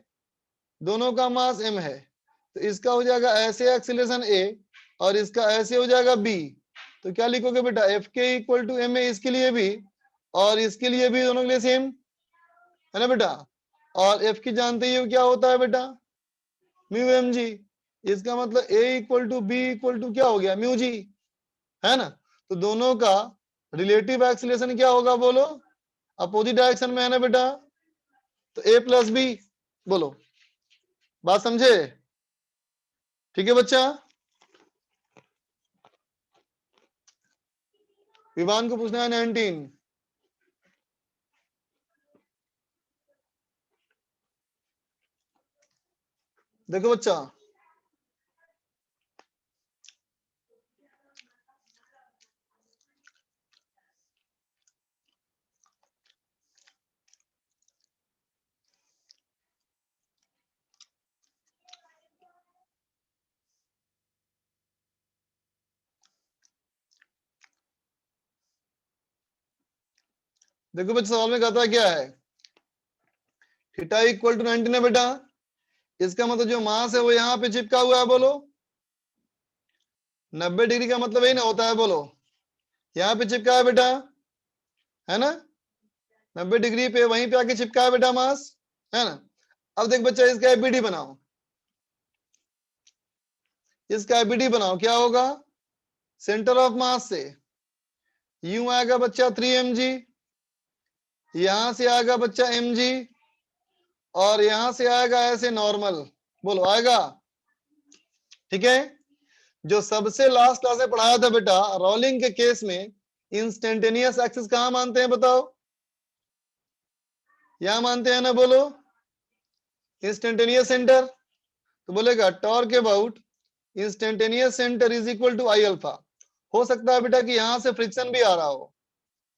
दोनों का मास m है, तो इसका हो जाएगा ऐसे एक्सीलरेशन a और इसका ऐसे हो जाएगा b, तो क्या लिखोगे बेटा, एफ के इक्वल टू m है, इसके लिए भी और इसके लिए भी, दोनों के लिए सेम, है ना बेटा। और f की जानते ही हो क्या होता है बेटा, म्यू एम जी, इसका मतलब a equal to b equal to क्या हो गया, म्यू जी, है ना। तो दोनों का रिलेटिव एक्सीलरेशन क्या होगा बोलो, अपोजिट डायरेक्शन में, है ना बेटा, तो a प्लस बी, बोलो, बात समझे, ठीक है बच्चा। विवान को पूछना है 19। देखो बच्चा, देखो बच्चा, सवाल में कहता है क्या है, थीटा इक्वल टू 19 है बेटा, इसका मतलब जो मास है वो यहाँ पे चिपका हुआ है, बोलो 90 डिग्री का मतलब यही ना होता है, बोलो यहाँ पे चिपका है बेटा, है ना, 90 डिग्री पे वहीं पे आके चिपका है बेटा मास, है ना। अब देख बच्चा, इसका एबीडी बनाओ, इसका एबीडी बनाओ, क्या होगा, सेंटर ऑफ मास से यूं आएगा बच्चा 3 mg, यहां से आएगा बच्चा mg, और यहां से आएगा ऐसे नॉर्मल, बोलो आएगा, ठीक है। जो सबसे लास्ट क्लास में पढ़ाया था बेटा, रोलिंग के केस में इंस्टेंटेनियस एक्सिस कहां मानते हैं बताओ, यहां मानते हैं ना, बोलो इंस्टेंटेनियस सेंटर, तो बोलेगा torque about instantaneous centre is equal to I alpha. हो सकता है बेटा कि यहां से फ्रिक्शन भी आ रहा हो,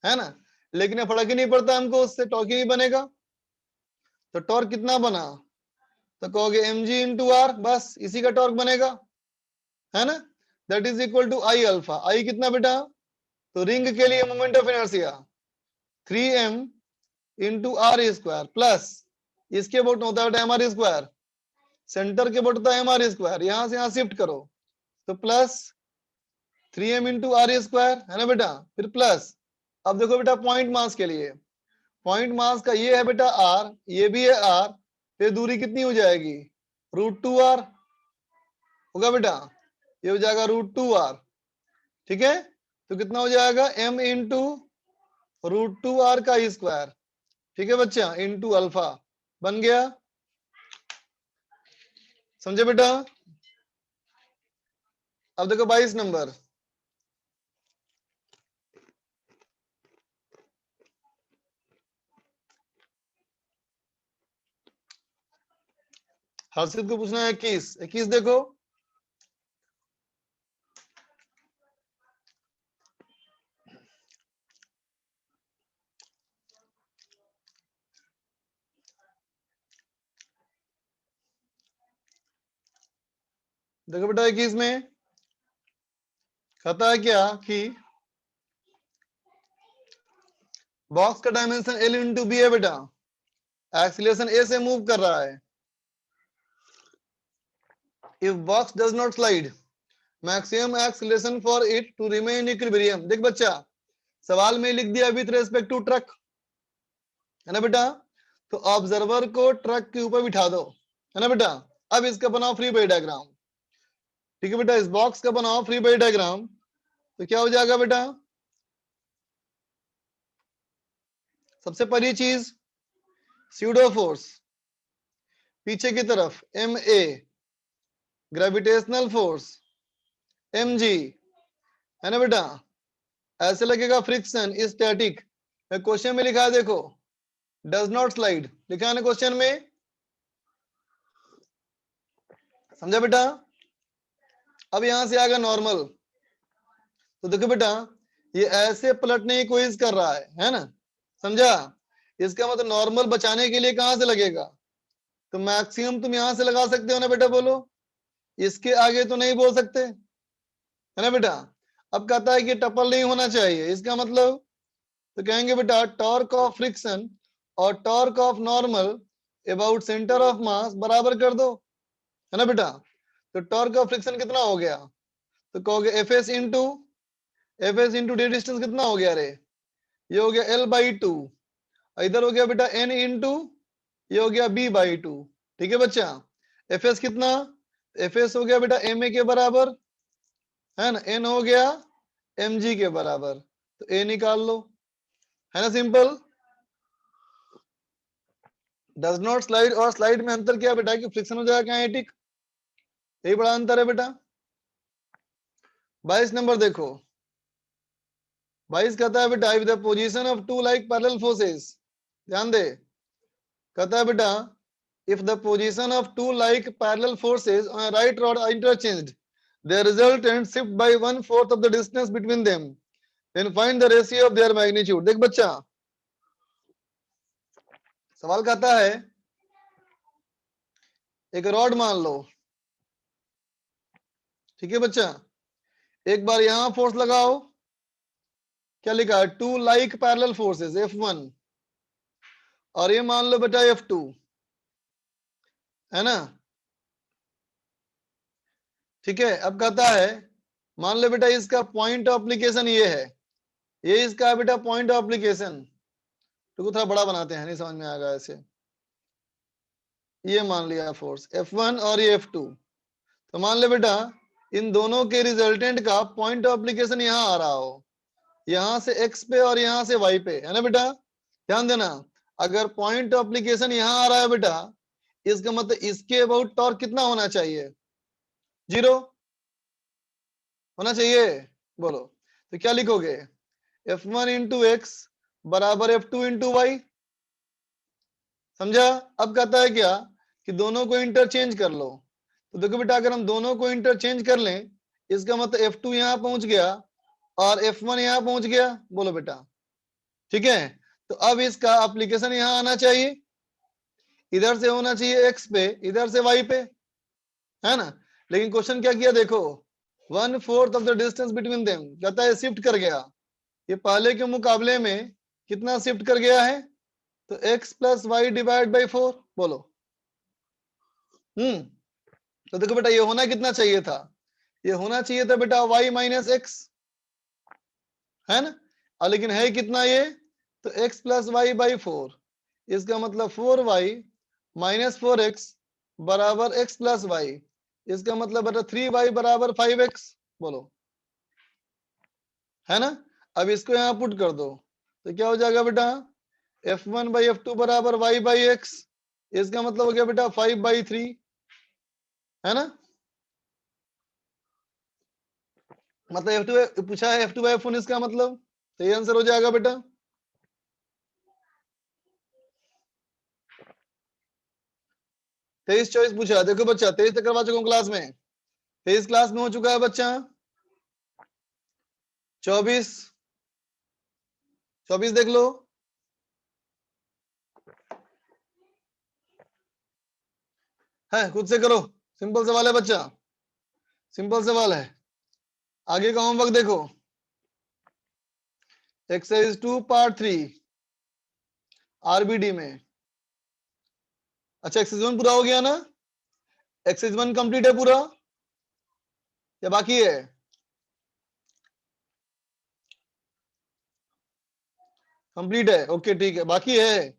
है ना, लेकिन ये फर्क ही नहीं पड़ता हमको, उससे टॉर्क ही नहीं बनेगा। तो टॉर्क कितना बना, तो कहोगे mg इंटू आर, बस इसी का टॉर्क बनेगा, है ना, that is equal to I alpha. I कितना बेटा, तो रिंग के लिए moment of inertia 3m into r square, plus इसके बोट होता है एम आर स्क्वायर, सेंटर के बोट होता है एम आर स्क्वायर, यहां से यहां शिफ्ट करो, तो plus 3m into r square, है ना बेटा, फिर प्लस, अब देखो बेटा पॉइंट मास के लिए, पॉइंट मास का ये है बेटा r, ये भी है r, फिर दूरी कितनी हो जाएगी, √2r होगा बेटा, ये हो जाएगा √2r, ठीक है। तो कितना हो जाएगा, m इंटू √2r का स्क्वायर, ठीक है बच्चा, इंटू अल्फा, बन गया, समझे बेटा। अब देखो 22 नंबर, हर्षित को पूछना है 21 देखो, देखो बेटा 21 में कहता है क्या कि बॉक्स का डायमेंशन L इंटू बी है बेटा, एक्सीलरेशन A से मूव कर रहा है, if box does not slide maximum acceleration for it to remain equilibrium। देख बच्चा, सवाल में लिख दिया विथ रेस्पेक्ट टू ट्रक, है ना बेटा, तो ऑब्जर्वर को ट्रक के ऊपर बिठा दो, है ना बेटा। अब इसका बनाओ फ्री बॉडी डायग्राम, ठीक है बेटा, इस बॉक्स का बनाओ फ्री बॉडी डायग्राम, तो क्या हो जाएगा बेटा, सबसे पहली चीज स्यूडो फोर्स पीछे की तरफ M A, gravitational force M G, है ना बेटा, ऐसे लगेगा फ्रिक्शन स्टैटिक। क्वेश्चन में लिखा है देखो, डज नॉट स्लाइड लिखा है ना क्वेश्चन में, समझा बेटा। अब यहां से आएगा नॉर्मल, तो देखो बेटा ये ऐसे पलटने की कोशिश कर रहा है ना, समझा। इसका मतलब नॉर्मल बचाने के लिए कहां से लगेगा, तो मैक्सिमम तुम यहां से लगा सकते हो ना बेटा, बोलो, इसके आगे तो नहीं बोल सकते, है ना बेटा। अब कहता है कि टपल नहीं होना चाहिए, इसका मतलब तो कहेंगे बेटा टॉर्क ऑफ फ्रिक्शन और torque of normal about centre of मास बराबर कर दो, है ना बेटा। तो टॉर्क ऑफ फ्रिक्शन कितना हो गया, तो कहोगे F S into D distance कितना हो गया रे, ये हो गया L/2, इधर हो गया बेटा N इंटू ये हो गया B/2, ठीक है बच्चा। एफ एस कितना, एफ एस हो गया बेटा एम ए के बराबर, है ना, N हो गया mg के बराबर, तो A निकाल लो, है ना, सिंपल। डज नॉट स्लाइड और स्लाइड में अंतर क्या बेटा, कि फ्रिक्शन हो जाएगा काइनेटिक, यही बड़ा अंतर है बेटा। 22 नंबर देखो, 22 कहता है बेटा if the position of two like parallel forces, ध्यान दे, कहता है बेटा if the position of two like parallel forces on a right rod are interchanged, the resultant shift by 1/4 of the distance between them, then find the ratio of their magnitude। देख बच्चा सवाल कहता है एक रॉड मान लो, ठीक है बच्चा, एक बार यहां फोर्स लगाओ, क्या लिखा है, to like parallel forces F1, और ये मान लो बेटा F2, है ना, ठीक है। अब कहता है मान लो बेटा इसका पॉइंट ऑफ एप्लीकेशन ये है, ये इसका है बेटा पॉइंट ऑफ एप्लीकेशन, तो थोड़ा बड़ा बनाते हैं, नहीं समझ में आएगा ऐसे, ये मान लिया फोर्स F1 और ये F2, तो मान ले बेटा इन दोनों के रिजल्टेंट का पॉइंट ऑफ एप्लीकेशन यहाँ आ रहा हो, यहाँ से X पे और यहाँ से Y पे, है ना बेटा। ध्यान देना, अगर पॉइंट ऑफ एप्लीकेशन यहाँ आ रहा है बेटा, इसका मतलब इसके अबाउट टॉर्क कितना होना चाहिए, 0 होना चाहिए, बोलो, तो क्या लिखोगे, F1 इंटू एक्स बराबर F2 इंटू वाई, समझा। अब कहता है क्या कि दोनों को इंटरचेंज कर लो, तो देखो बेटा अगर हम दोनों को इंटरचेंज कर लें, इसका मतलब F2 यहाँ पहुंच गया और F1 यहाँ पहुंच गया, बोलो बेटा, ठीक है। तो अब इसका एप्लीकेशन यहाँ आना चाहिए, इधर से होना चाहिए X पे, इधर से Y पे, है ना। लेकिन क्वेश्चन क्या किया देखो, 1/4 of the distance between them, कहता है शिफ्ट कर गया, ये पहले के मुकाबले में कितना शिफ्ट कर गया है, तो x plus Y divide by 4, बोलो। तो देखो बेटा ये होना कितना चाहिए था, ये होना चाहिए था बेटा y माइनस एक्स, है ना, और लेकिन है कितना ये, तो x प्लस वाई बाई 4, इसका मतलब 4y माइनस 4x बराबर x प्लस वाई, इसका मतलब बेटा 3y बराबर 5x, बोलो, है ना। अब इसको यहाँ पुट कर दो, तो क्या हो जाएगा बेटा F1 बाई F2 बराबर y बाई x, इसका मतलब हो गया बेटा 5/3, है ना। मतलब F2 पूछा है F2 बाई F1, इसका मतलब तो ये आंसर हो जाएगा बेटा। तेईस चॉइस पूछा, देखो बच्चा 23 तक करवा चुका हूँ क्लास में, 23 क्लास में हो चुका है बच्चा, 24 देख लो, है खुद से करो, सिंपल सवाल है बच्चा, सिंपल सवाल है। आगे का होमवर्क देखो, एक्सरसाइज 2 पार्ट 3 आरबीडी में। अच्छा एक्सरसाइज 1 पूरा हो गया ना, एक्सरसाइज 1 कंप्लीट है पूरा या बाकी है, कंप्लीट है, ओके ठीक है, बाकी है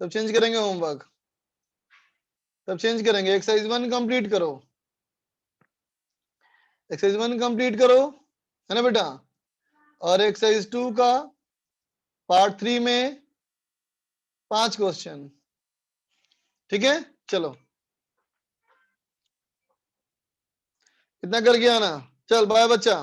तब चेंज करेंगे होमवर्क, तब चेंज करेंगे। एक्सरसाइज 1 कंप्लीट करो, एक्सरसाइज 1 कंप्लीट करो, है ना बेटा, और एक्सरसाइज 2 का पार्ट 3 में 5 क्वेश्चन, ठीक है। चलो इतना करके आना, चल बाय बच्चा।